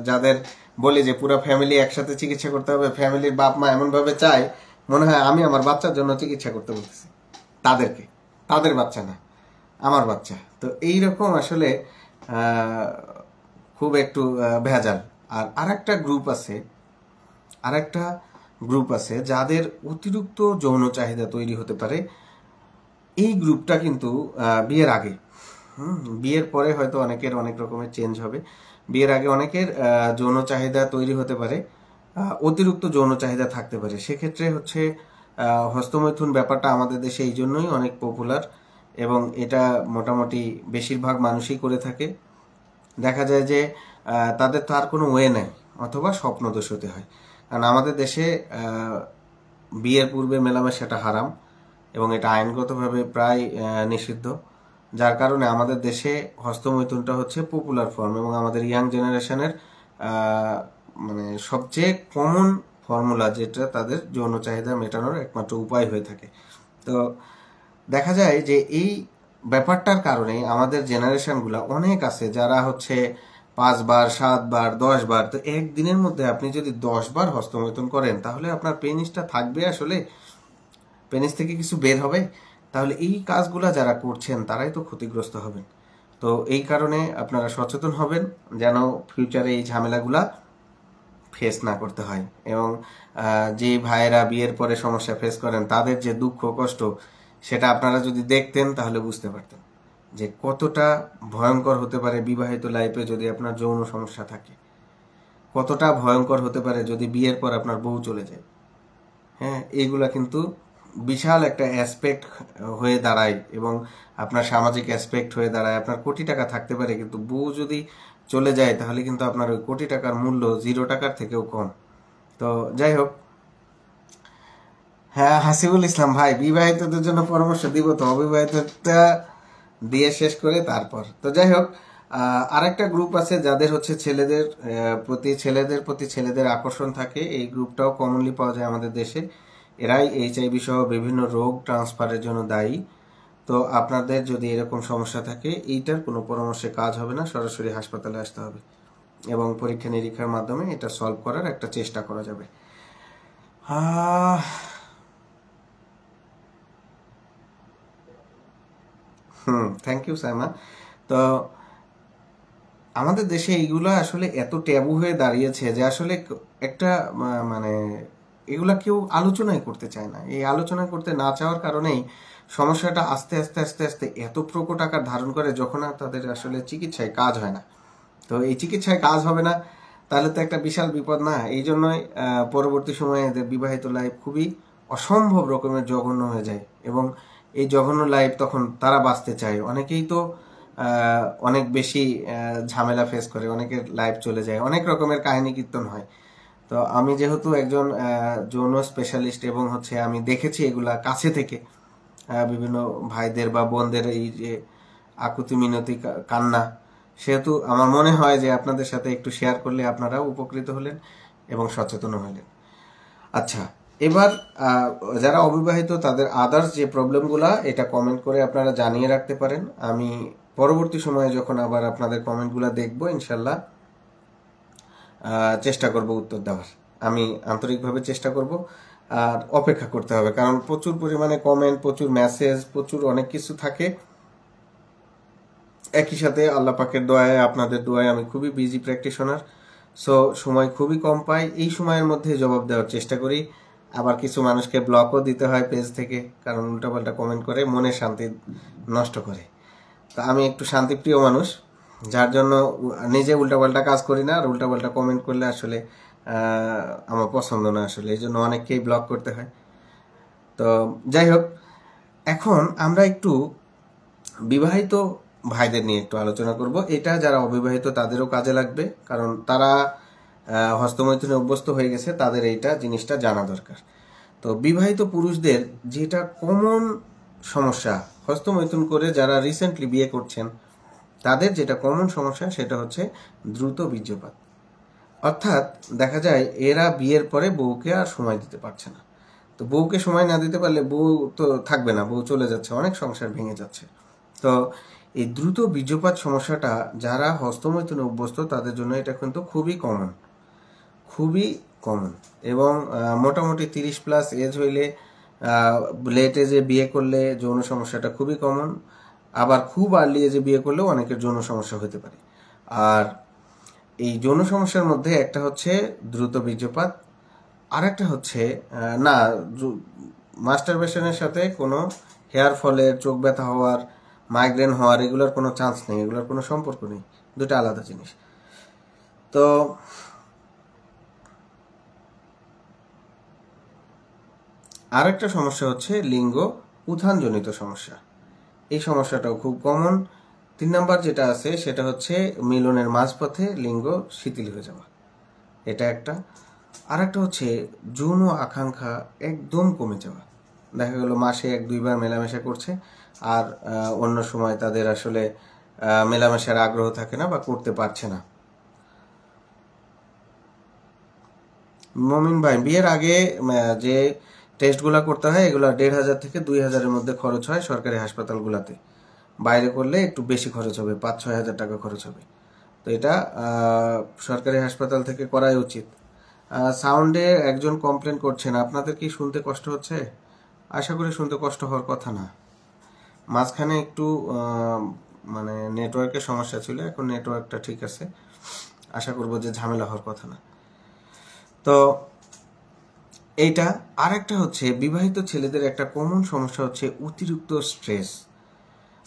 যাদের বলি যে পুরো ফ্যামিলি একসাথে চিকিৎসা করতে হবে, ফ্যামিলির বাপ মা এমনভাবে চায় মনে হয় আমি আমার বাচ্চার জন্য চিকিৎসা করতে বলতেছি তাদেরকে, তাদের বাচ্চা না, আমার বাচ্চা। তো এইরকম আসলে খুব একটু ভেজাল। আর আরেকটা গ্রুপ আছে যাদের অতিরিক্ত যৌন চাহিদা তৈরি হতে পারে। এই গ্রুপটা কিন্তু বিয়ের আগে, বিয়ের পরে হয়তো অনেকের অনেক রকমের চেঞ্জ হবে। বিয়ের আগে অনেকের যৌন চাহিদা তৈরি হতে পারে, অতিরিক্ত যৌন চাহিদা থাকতে পারে। সেক্ষেত্রে হচ্ছে হস্তমৈথুন ব্যাপারটা আমাদের দেশে এই জন্যই অনেক পপুলার, এবং এটা মোটামুটি বেশিরভাগ মানুষই করে থাকে। দেখা যায় যে তাদের তো আর কোনো ওয়ে নেই, অথবা স্বপ্নদোষ হতে হয়। কারণ আমাদের দেশে বিয়ের পূর্বে মেলামেশাটা হারাম, এবং এটা আইনগতভাবে প্রায় নিষিদ্ধ। যার কারণে আমাদের দেশে হস্তমৈথুনটা হচ্ছে পপুলার ফর্ম, এবং আমাদের ইয়াং জেনারেশনের মানে সবচেয়ে কমন ফর্মুলা, যেটা তাদের যৌন চাহিদা মেটানোর একমাত্র উপায় হয়ে থাকে। তো দেখা যায় যে এই ব্যাপারটার কারণে আমাদের জেনারেশনগুলো অনেক আছে যারা হচ্ছে 5 বার 7 বার 10 বার। তো একদিনের মধ্যে আপনি যদি 10 বার হস্তমৈথুন করেন তাহলে আপনার পেনিসটা থাকবে, আসলে পেনিস থেকে কিছু বের হবে? তাহলে এই কাজগুলা যারা করছেন তারাই তো ক্ষতিগ্রস্ত হবেন। তো এই কারণে আপনারা সচেতন হবেন যেন ফিউচারে এই ঝামেলাগুলা ফেস না করতে হয়। এবং যে ভাইয়েরা বিয়ের পরে সমস্যা ফেস করেন তাদের যে দুঃখ কষ্ট, সেটা আপনারা যদি দেখতেন তাহলে বুঝতে পারতেন যে কতটা ভয়ঙ্কর হতে পারে বিবাহিত লাইফে যদি আপনার যৌন সমস্যা থাকে, কতটা ভয়ঙ্কর হতে পারে যদি বিয়ের পর আপনার বউ চলে যায়। হ্যাঁ, এইগুলা কিন্তু বিশাল একটা অ্যাসপেক্ট হয়ে দাঁড়ায়, এবং আপনার সামাজিক অ্যাসপেক্ট হয়ে দাঁড়ায়। আপনার কোটি টাকা থাকতে পারে, কিন্তু বউ যদি চলে যায় তাহলে কিন্তু আপনার ওই কোটি টাকার মূল্য 0 টাকার থেকেও কম। তো যাই হোক, হ্যাঁ হাসিবুল ইসলাম ভাই, বিবাহিতদের জন্য পরামর্শ দিব তো, অবিবাহিতটা দিয়ে শেষ করে তারপর। তো যাই হোক, আরেকটা গ্রুপ আছে যাদের হচ্ছে ছেলেদের প্রতি ছেলেদের আকর্ষণ থাকে। এই গ্রুপটাও কমনলি পাওয়া যায় আমাদের দেশে। এরাই HIV সহ বিভিন্ন রোগ ট্রান্সফারের জন্য দায়ী। তো আপনাদের যদি এরকম সমস্যা থাকে, এইটার কোনো পরামর্শে কাজ হবে না, সরাসরি হাসপাতালে আসতে হবে, এবং পরীক্ষা নিরীক্ষার মাধ্যমে এটা সলভ করার একটা চেষ্টা করা যাবে। Thank you Saima. তো আমাদের দেশে এইগুলা আসলে এত ট্যাবু হয়ে দাঁড়িয়েছে যে আসলে একটা মানে এগুলা কেউ আলোচনাই করতে চায় না। এই আলোচনা করতে না চাওয়ার কারণেই সমস্যাটা আস্তে আস্তে আস্তে আস্তে এত প্রকট আকার ধারণ করে যখন আর তাদের আসলে চিকিৎসায় কাজ হয় না। তো এই চিকিৎসায় কাজ হবে না তাহলে তো একটা বিশাল বিপদ না? এই জন্যই পরবর্তী সময়ে এদের বিবাহিত লাইফ খুবই অসম্ভব রকমের জঘন্য হয়ে যায়, এবং এই জঘন্য লাইফ তখন তারা বাঁচতে চায়। অনেকেই তো অনেক বেশি ঝামেলা ফেস করে, অনেকের লাইফ চলে যায়, অনেক রকমের কাহিনী কীর্তন হয়। তো আমি যেহেতু একজন যৌন স্পেশালিস্ট, এবং হচ্ছে আমি দেখেছি এগুলা কাছে থেকে, বিভিন্ন ভাইদের বা বোনদের এই যে আকুতি মিনতি কান্না, সেহেতু আমার মনে হয় যে আপনাদের সাথে একটু শেয়ার করলে আপনারাও উপকৃত হলেন এবং সচেতন হলেন। আচ্ছা, এবার যারা অবিবাহিত তাদের আদার্স যে প্রবলেমগুলা, এটা কমেন্ট করে আপনারা জানিয়ে রাখতে পারেন। আমি পরবর্তী সময়ে যখন আবার আপনাদের কমেন্টগুলো দেখবো, ইনশাল্লাহ চেষ্টা করব উত্তর দেওয়ার। আমি আন্তরিকভাবে চেষ্টা করব। আর অপেক্ষা করতে হবে, কারণ প্রচুর পরিমাণে কমেন্ট, প্রচুর মেসেজ, প্রচুর অনেক কিছু থাকে। একই সাথে আল্লাহ পাকের দোয়ায়, আপনাদের দোয়ায় আমি খুবই বিজি প্র্যাকটিশনার, সো সময় খুবই কম পাই। এই সময়ের মধ্যে জবাব দেওয়ার চেষ্টা করি। আবার কিছু মানুষকে ব্লকও দিতে হয় পেজ থেকে, কারণ উল্টাপাল্টা কমেন্ট করে মনে শান্তি নষ্ট করে। তা আমি একটু শান্তিপ্রিয় মানুষ, যার জন্য নিজে উল্টাপাল্টা কাজ করি না, আর উল্টাপাল্টা কমেন্ট করলে আসলে আমার পছন্দ না আসলে, এই জন্য অনেককেই ব্লক করতে হয়। তো যাই হোক, এখন আমরা একটু বিবাহিত ভাইদের নিয়ে একটু আলোচনা করব। এটা যারা অবিবাহিত তাদেরও কাজে লাগবে, কারণ তারা হস্তমৈথুনে অভ্যস্ত হয়ে গেছে, তাদের এইটা জিনিসটা জানা দরকার। তো বিবাহিত পুরুষদের যেটা কমন সমস্যা, হস্তমৈথুন করে যারা রিসেন্টলি বিয়ে করছেন তাদের যেটা কমন সমস্যা, সেটা হচ্ছে দ্রুত বীর্যপাত। অর্থাৎ দেখা যায় এরা বিয়ের পরে বউকে আর সময় দিতে পারছে না। তো বউকে সময় না দিতে পারলে বউ তো থাকবে না, বউ চলে যাচ্ছে, অনেক সংসার ভেঙে যাচ্ছে। তো এই দ্রুত বীর্যপাত সমস্যাটা যারা হস্তমৈথুনে অভ্যস্ত তাদের জন্য এটা কিন্তু খুবই কমন, খুবই কমন। এবং মোটামুটি 30+ এজ হইলে, লেট এজে বিয়ে করলে যৌন সমস্যাটা খুবই কমন। আবার খুব আর্লি এজে বিয়ে করলেও অনেকের যৌন সমস্যা হতে পারে। আর এই যৌন সমস্যার মধ্যে একটা হচ্ছে দ্রুত বীর্যপাত, আর একটা হচ্ছে না, মাস্টারবেশনের সাথে কোনো হেয়ার ফলের, চোখ ব্যথা হওয়ার, মাইগ্রেন হওয়ার এগুলোর কোনো চান্স নেই, এগুলোর কোনো সম্পর্ক নেই, দুটো আলাদা জিনিস। তো আরেকটা সমস্যা হচ্ছে লিঙ্গ উত্থানজনিত সমস্যা। এই সমস্যাটাও খুব কমন। 3 নাম্বার যেটা আছে সেটা হচ্ছে মিলনের মাঝপথে লিঙ্গ শিথিল হয়ে যাওয়া, এটা একটা। আরেকটা হচ্ছে যৌন আকাঙ্ক্ষা একদম কমে যাওয়া। দেখা গেল মাসে 1-2 বার মেলামেশা করছে, আর অন্য সময় তাদের আসলে মেলামেশার আগ্রহ থাকে না বা করতে পারছে না। মমিন ভাই, বিয়ের আগে যে টেস্টগুলো করতে হয় এগুলো 1500 থেকে 2000-এর মধ্যে খরচ হয় সরকারি হাসপাতালগুলোতে। বাইরে করলে একটু বেশি খরচ হবে, 5-6 হাজার টাকা খরচ হবে। তো এটা সরকারি হাসপাতাল থেকে করাই উচিত। সাউন্ডে একজন কমপ্লেন করছেন, আপনাদের কি শুনতে কষ্ট হচ্ছে? আশা করি শুনতে কষ্ট হওয়ার কথা না। মাঝখানে একটু মানে নেটওয়ার্কের সমস্যা ছিল, এখন নেটওয়ার্কটা ঠিক আছে, আশা করব যে ঝামেলা হওয়ার কথা না। তো এইটা। আরেকটা হচ্ছে বিবাহিত ছেলেদের একটা কমন সমস্যা হচ্ছে অতিরিক্ত স্ট্রেস।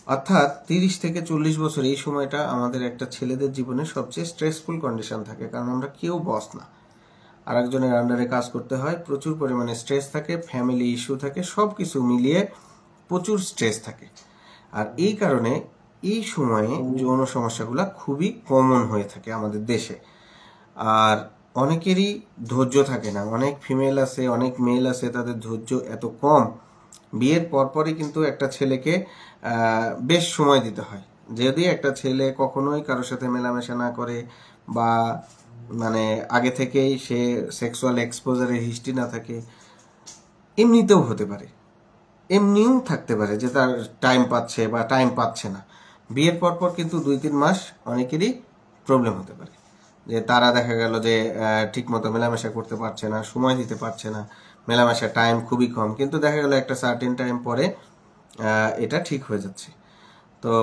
অর্থাৎ 30 থেকে 40 বছর এই সময়টা আমাদের একটা ছেলেদের জীবনে সবচেয়ে স্ট্রেসফুল কন্ডিশন থাকে, কারণ আমরা কেউ বস না, আরেকজনের আন্ডারে কাজ করতে হয়, প্রচুর পরিমাণে স্ট্রেস থাকে, ফ্যামিলি ইস্যু থাকে, সব কিছু মিলিয়ে প্রচুর স্ট্রেস থাকে। আর এই কারণে এই সময়ে যৌন সমস্যাগুলো খুবই কমন হয়ে থাকে আমাদের দেশে। আর অনেকেরই ধৈর্য থাকে না, অনেক ফিমেল আছে, অনেক মেল আছে, তাদের ধৈর্য এত কম। বিয়ের পরপরই কিন্তু একটা ছেলেকে বেশ সময় দিতে হয়। যদি একটা ছেলে কখনোই কারোর সাথে মেলামেশা না করে বা মানে আগে থেকেই সে সেক্সুয়াল এক্সপোজারের হিস্ট্রি না থাকে, এমনিতেও হতে পারে, এমনিও থাকতে পারে যে তার টাইম পাচ্ছে বা টাইম পাচ্ছে না। বিয়ের পরপর কিন্তু 2-3 মাস অনেকেরই প্রবলেম হতে পারে, যে তারা দেখা গেল যে ঠিকমতো মেলামেশা করতে পারছে না, সময় দিতে পারছে না, মেলামেশা টাইম খুবই কম, কিন্তু দেখা গেল একটা সার্টেন টাইম পরে এটা ঠিক হয়ে যাচ্ছে। তো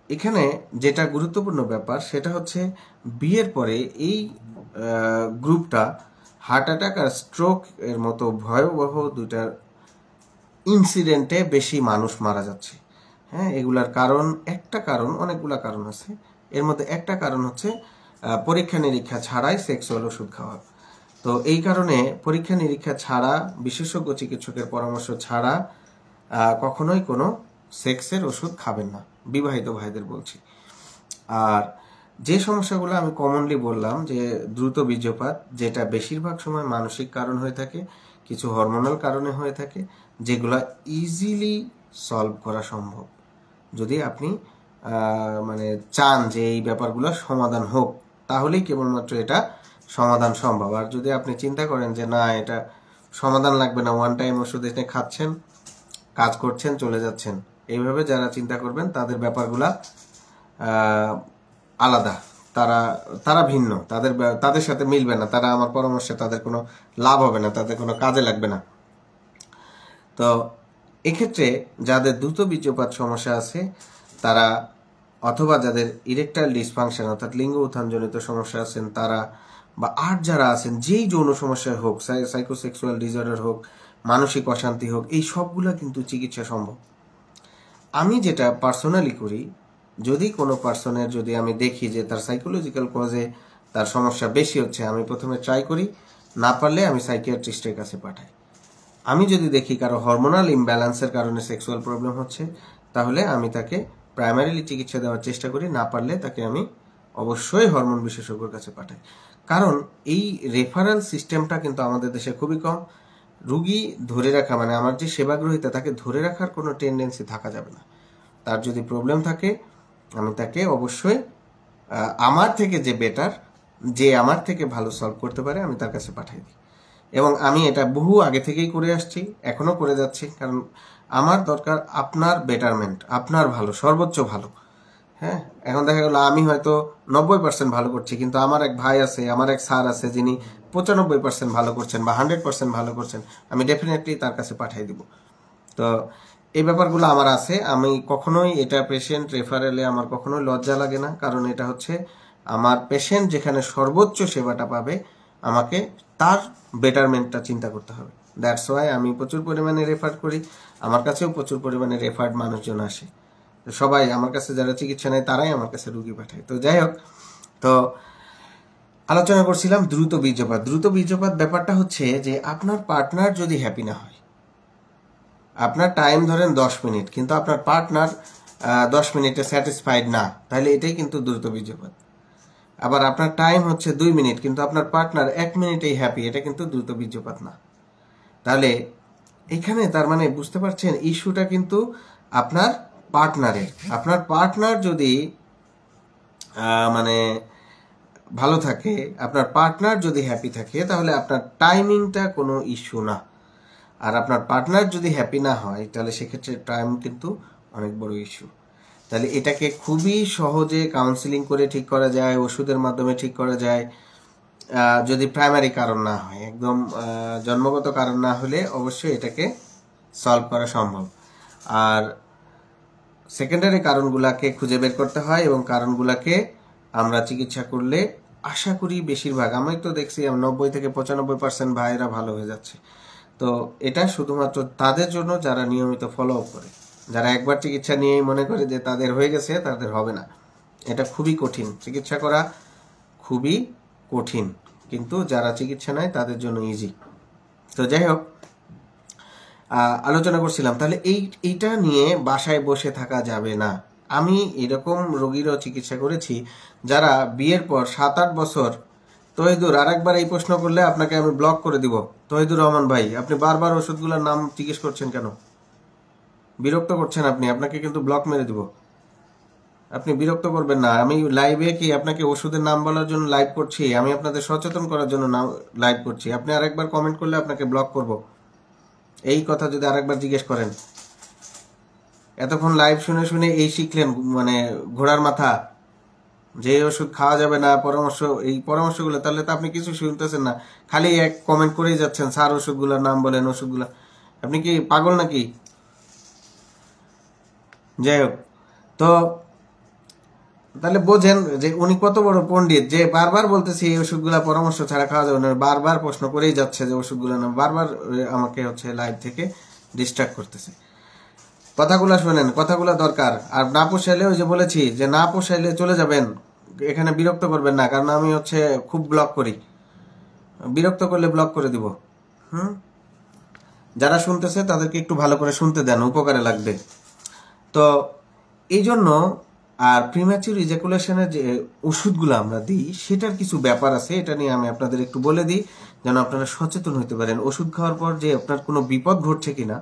এখানে যেটা গুরুত্বপূর্ণ ব্যাপার সেটা হচ্ছে বিয়ের পরে এই গ্রুপটা হার্ট অ্যাটাক আর স্ট্রোক এর মতো ভয়াবহ দুইটার ইনসিডেন্টে বেশি মানুষ মারা যাচ্ছে। হ্যাঁ, এগুলার কারণ, একটা কারণ, অনেকগুলা কারণ আছে, এর মধ্যে একটা কারণ হচ্ছে পরীক্ষা নিরীক্ষা ছাড়াই সেক্সুয়াল ওষুধ খাওয়া। তো এই কারণে পরীক্ষা নিরীক্ষা ছাড়া, বিশেষজ্ঞ চিকিৎসকের পরামর্শ ছাড়া কখনোই কোনো সেক্সের ওষুধ খাবেন না, বিবাহিত ভাইদের বলছি। আর যে সমস্যাগুলো আমি কমনলি বললাম, যে দ্রুত বীর্যপাত, যেটা বেশিরভাগ সময় মানসিক কারণ হয়ে থাকে, কিছু হরমোনাল কারণে হয়ে থাকে, যেগুলো ইজিলি সলভ করা সম্ভব যদি আপনি মানে চান যে এই ব্যাপারগুলো সমাধান হোক, তাহলেই কেবলমাত্র এটা সমাধান সম্ভব। আর যদি আপনি চিন্তা করেন যে না, এটা সমাধান লাগবে না, ওয়ান টাইম ওষুধ এনে খাচ্ছেন, কাজ করছেন, চলে যাচ্ছেন, এইভাবে যারা চিন্তা করবেন তাদের ব্যাপারগুলা আলাদা, তারা ভিন্ন, তাদের সাথে মিলবে না, তারা আমার পরামর্শে তাদের কোনো লাভ হবে না, তাদের কোনো কাজে লাগবে না। তো এক্ষেত্রে যাদের দ্রুত বীর্যপাত সমস্যা আছে তারা, অথবা যাদের ইরেকটাইল ডিসফাংশন অর্থাৎ লিঙ্গ উত্থানজনিত সমস্যা আছেন তারা, বা আর যারা আছেন যেই যৌন সমস্যা হোক, সাইকোসেক্সুয়াল ডিসঅর্ডার হোক, মানসিক অশান্তি হোক, এই সবগুলা কিন্তু চিকিৎসা সম্ভব। আমি যেটা পার্সোনালি করি, যদি কোনো পার্সনের, যদি আমি দেখি যে তার সাইকোলজিক্যাল কজে তার সমস্যা বেশি হচ্ছে, আমি প্রথমে ট্রাই করি, না পারলে আমি সাইকিয়াট্রিস্টের কাছে পাঠাই। আমি যদি দেখি কারো হরমোনাল ইমব্যালেন্সের কারণে সেক্সুয়াল প্রবলেম হচ্ছে, তাহলে আমি তাকে প্রাইমারিলি চিকিৎসা দেওয়ার চেষ্টা করি, না পারলে তাকে আমি অবশ্যই হরমোন বিশেষজ্ঞের কাছে পাঠাই। কারণ এই রেফারেল সিস্টেমটা কিন্তু আমাদের দেশে খুবই কম। রুগী ধরে রাখা, মানে আমার যে সেবাগ্রহীতা, তাকে ধরে রাখার কোনো টেন্ডেন্সি থাকা যাবে না। তার যদি প্রবলেম থাকে আমি তাকে অবশ্যই আমার থেকে যে বেটার যে আমার থেকে ভালো সলভ করতে পারে আমি তার কাছে পাঠাই দিই। এবং আমি এটা বহু আগে থেকেই করে আসছি, এখনও করে যাচ্ছি, কারণ আমার দরকার আপনার বেটারমেন্ট, আপনার ভালো, সর্বোচ্চ ভালো। হ্যাঁ, এখন দেখা গেল আমি হয়তো 90% ভালো করছি, কিন্তু আমার এক ভাই আছে, আমার এক স্যার আছে যিনি 95% ভালো করছেন বা 100% ভালো করছেন, আমি ডেফিনেটলি তার কাছে পাঠিয়ে দিব। তো এই ব্যাপারগুলো আমার আছে। আমি কখনোই এটা পেশেন্ট রেফারেলে আমার কখনোই লজ্জা লাগে না, কারণ এটা হচ্ছে আমার পেশেন্ট যেখানে সর্বোচ্চ সেবাটা পাবে আমাকে তার বেটারমেন্টটা চিন্তা করতে হবে। দ্যাটস ওয়াই আমি প্রচুর পরিমাণে রেফার করি, আমার কাছেও প্রচুর পরিমাণে রেফার্ড মানুষজন আসে। সবাই আমার কাছে যারা চিকিৎসা নেয় তারাই আমার কাছে রুগী পাঠায়। তো যাই হোক, তো আলোচনা করছিলাম দ্রুত বীর্যপাত। দ্রুত বীর্যপাত ব্যাপারটা হচ্ছে যে আপনার পার্টনার যদি হ্যাপি না হয়, আপনার টাইম ধরেন 10 মিনিট, কিন্তু আপনার পার্টনার 10 মিনিটে স্যাটিসফাইড না, তাহলে এটাই কিন্তু দ্রুত বীর্যপাত। আবার আপনার টাইম হচ্ছে 2 মিনিট, কিন্তু আপনার পার্টনার 1 মিনিটেই হ্যাপি, এটা কিন্তু দ্রুত বীর্যপাত না। তাহলে এখানে তার মানে বুঝতে পারছেন ইস্যুটা কিন্তু আপনার পার্টনারের। আপনার পার্টনার যদি মানে ভালো থাকে, আপনার পার্টনার যদি হ্যাপি থাকে, তাহলে আপনার টাইমিংটা কোনো ইস্যু না। আর আপনার পার্টনার যদি হ্যাপি না হয়, তাহলে সেক্ষেত্রে টাইম কিন্তু অনেক বড় ইস্যু। তাহলে এটাকে খুবই সহজে কাউন্সিলিং করে ঠিক করা যায়, ওষুধের মাধ্যমে ঠিক করা যায়, যদি প্রাইমারি কারণ না হয়, একদম জন্মগত কারণ না হলে অবশ্যই এটাকে সলভ করা সম্ভব। আর সেকেন্ডারি কারণগুলোকে খুঁজে বের করতে হয়, এবং কারণগুলোকে আমরা চিকিৎসা করলে আশা করি বেশিরভাগ, আমি তো দেখছি 90 থেকে 95% ভাইয়েরা ভালো হয়ে যাচ্ছে। তো এটা শুধুমাত্র তাদের জন্য যারা নিয়মিত ফলো আপ করে। যারা একবার চিকিৎসা নিয়েই মনে করে যে তাদের হয়ে গেছে, তাদের হবে না। এটা খুবই কঠিন, চিকিৎসা করা খুবই কঠিন, কিন্তু যারা চিকিৎসা নেয় তাদের জন্য ইজি। তো যাই হোক, আলোচনা করছিলাম, তাহলে এইটা নিয়ে বাসায় বসে থাকা যাবে না। আমি এরকম রোগীরও চিকিৎসা করেছি যারা বিয়ের পর 7-8 বছর, তহিদুর আরেকবার এই প্রশ্ন করলে আপনাকে আমি ব্লক করে দিব। তহিদুর রহমান ভাই, আপনি বারবার ওষুধগুলোর নাম জিজ্ঞেস করছেন কেন? বিরক্ত করছেন আপনি, আপনাকে কিন্তু ব্লক মেরে দিব। আপনি বিরক্ত করবেন না। আমি লাইভে কি আপনাকে ওষুধের নাম বলার জন্য লাইভ করছি? আমি আপনাদের সচেতন করার জন্য লাইভ করছি। আপনি আরেকবার কমেন্ট করলে আপনাকে ব্লক করব। এই কথা যদি আরেকবার জিজ্ঞেস করেন, এতক্ষণ লাইভ শুনে শুনে এই শিখলেন মানে ঘোড়ার মাথা, যে ওষুধ খাওয়া যাবে না, পরামর্শ, এই পরামর্শগুলো, তাহলে তো আপনি কিছু শুনতেছেন না, খালি এক কমেন্ট করেই যাচ্ছেন, স্যার ওষুধগুলোর নাম বলেন, ওষুধগুলো। আপনি কি পাগল নাকি? যাই হোক, তো তাহলে বোঝেন যে উনি কত বড় পণ্ডিত, যে বারবার বলতেছি এই ওষুধগুলা পরামর্শ ছাড়া খাওয়া যাবে না, বারবার প্রশ্ন করেই যাচ্ছে যে ওষুধগুলো না, বারবার আমাকে হচ্ছে লাইভ থেকে ডিস্ট্রাক্ট করতেছে। কথাগুলা শোনেন, কথাগুলা দরকার। আর না পোষাইলে, ওই যে বলেছি যে না পোষাইলে চলে যাবেন, এখানে বিরক্ত করবেন না, কারণ আমি হচ্ছে খুব ব্লক করি, বিরক্ত করলে ব্লক করে দিব। যারা শুনতেছে তাদেরকে একটু ভালো করে শুনতে দেন, উপকারে লাগবে। তো এই জন্য, আর প্রিম্যাচিউর ইজাকুলেশনের যে ওষুধগুলো আমরা দিই, সেটার কিছু ব্যাপার আছে, এটা নিয়ে আমি আপনাদের একটু বলে দিই যেন আপনারা সচেতন হতে পারেন। ওষুধ খাওয়ার পর যে আপনার কোনো বিপদ ঘটছে কিনা,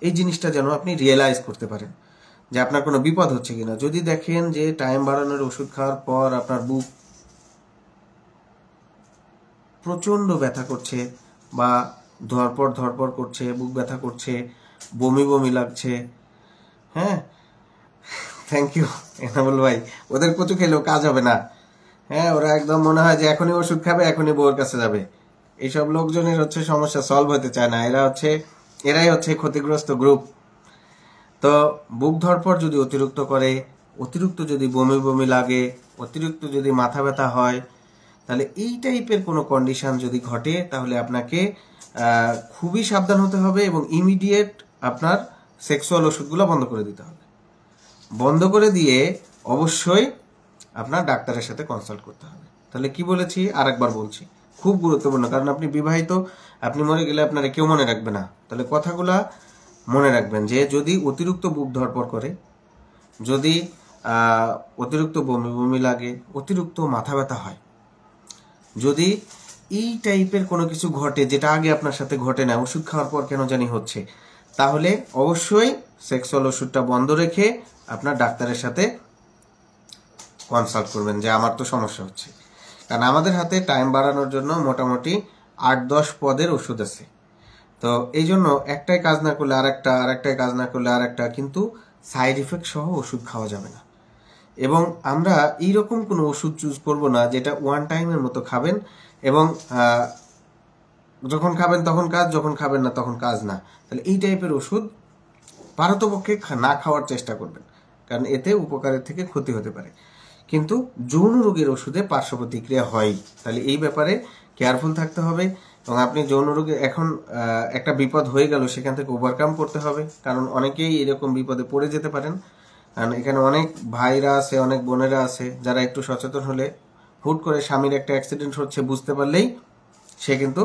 এই জিনিসটা যেন আপনি রিয়েলাইজ করতে পারেন যে আপনার কোনো বিপদ হচ্ছে কিনা। যদি দেখেন যে টাইম বাড়ানোর ওষুধ খাওয়ার পর আপনার বুক প্রচণ্ড ব্যথা করছে, বা ধরপড় করছে, বুক ব্যথা করছে, বমি বমি লাগছে, হ্যাঁ, থ্যাংক ইউ এনামুল ভাই, ওদের কচু খেলেও কাজ হবে না। হ্যাঁ, ওরা একদম মনে হয় যে এখনই ওষুধ খাবে, এখনই বউয়ের কাছে যাবে। এইসব লোকজনের হচ্ছে সমস্যা সলভ হতে চায় না, এরাই হচ্ছে ক্ষতিগ্রস্ত গ্রুপ। তো বুক ধরপড় যদি অতিরিক্ত করে, অতিরিক্ত যদি বমি বমি লাগে, অতিরিক্ত যদি মাথা ব্যথা হয়, তাহলে এই টাইপের কোনো কন্ডিশন যদি ঘটে, তাহলে আপনাকে খুবই সাবধান হতে হবে, এবং ইমিডিয়েট আপনার সেক্সুয়াল ওষুধগুলো বন্ধ করে দিতে হবে। বন্ধ করে দিয়ে অবশ্যই আপনার ডাক্তারের সাথে কনসাল্ট করতে হবে। তাহলে কি বলেছি আরেকবার বলছি, খুব গুরুত্বপূর্ণ, কারণ আপনি বিবাহিত, আপনি মরে গেলে আপনারা কেউ মনে রাখবে না। তাহলে কথাগুলা মনে রাখবেন যে যদি অতিরিক্ত বুক ধরপড় করে, যদি অতিরিক্ত বমি বমি লাগে, অতিরিক্ত মাথা ব্যথা হয়, যদি এই টাইপের কোনো কিছু ঘটে যেটা আগে আপনার সাথে ঘটে না, ওষুধ খাওয়ার পর কেন জানি হচ্ছে, তাহলে অবশ্যই সেক্সুয়াল ওষুধটা বন্ধ রেখে আপনার ডাক্তারের সাথে কনসাল্ট করবেন যে আমার তো সমস্যা হচ্ছে। কারণ আমাদের হাতে টাইম বাড়ানোর জন্য মোটামুটি 8-10 পদের ওষুধ আছে। তো এই জন্য একটাই কাজ না করলে আরেকটাই কাজ না করলে আরেকটা, কিন্তু সাইড ইফেক্ট সহ ওষুধ খাওয়া যাবে না। এবং আমরা এইরকম কোনো ওষুধ চুজ করব না যেটা ওয়ান টাইমের মতো খাবেন এবং যখন খাবেন তখন কাজ, যখন খাবেন না তখন কাজ না। তাহলে এই টাইপের ওষুধ পারতপক্ষে না খাওয়ার চেষ্টা করবেন, কারণ এতে উপকারের থেকে ক্ষতি হতে পারে। কিন্তু যৌন রোগের ওষুধে পার্শ্ব প্রতিক্রিয়া হয়, তাহলে এই ব্যাপারে কেয়ারফুল থাকতে হবে। এবং আপনি যৌন রোগে এখন একটা বিপদ হয়ে গেল, সেখান থেকে ওভারকাম করতে হবে, কারণ অনেকেই এরকম বিপদে পড়ে যেতে পারেন। কারণ এখানে অনেক ভাইরা আছে, অনেক বোনেরা আছে যারা একটু সচেতন হলে, হুট করে স্বামীর একটা অ্যাক্সিডেন্ট হচ্ছে বুঝতে পারলেই সে কিন্তু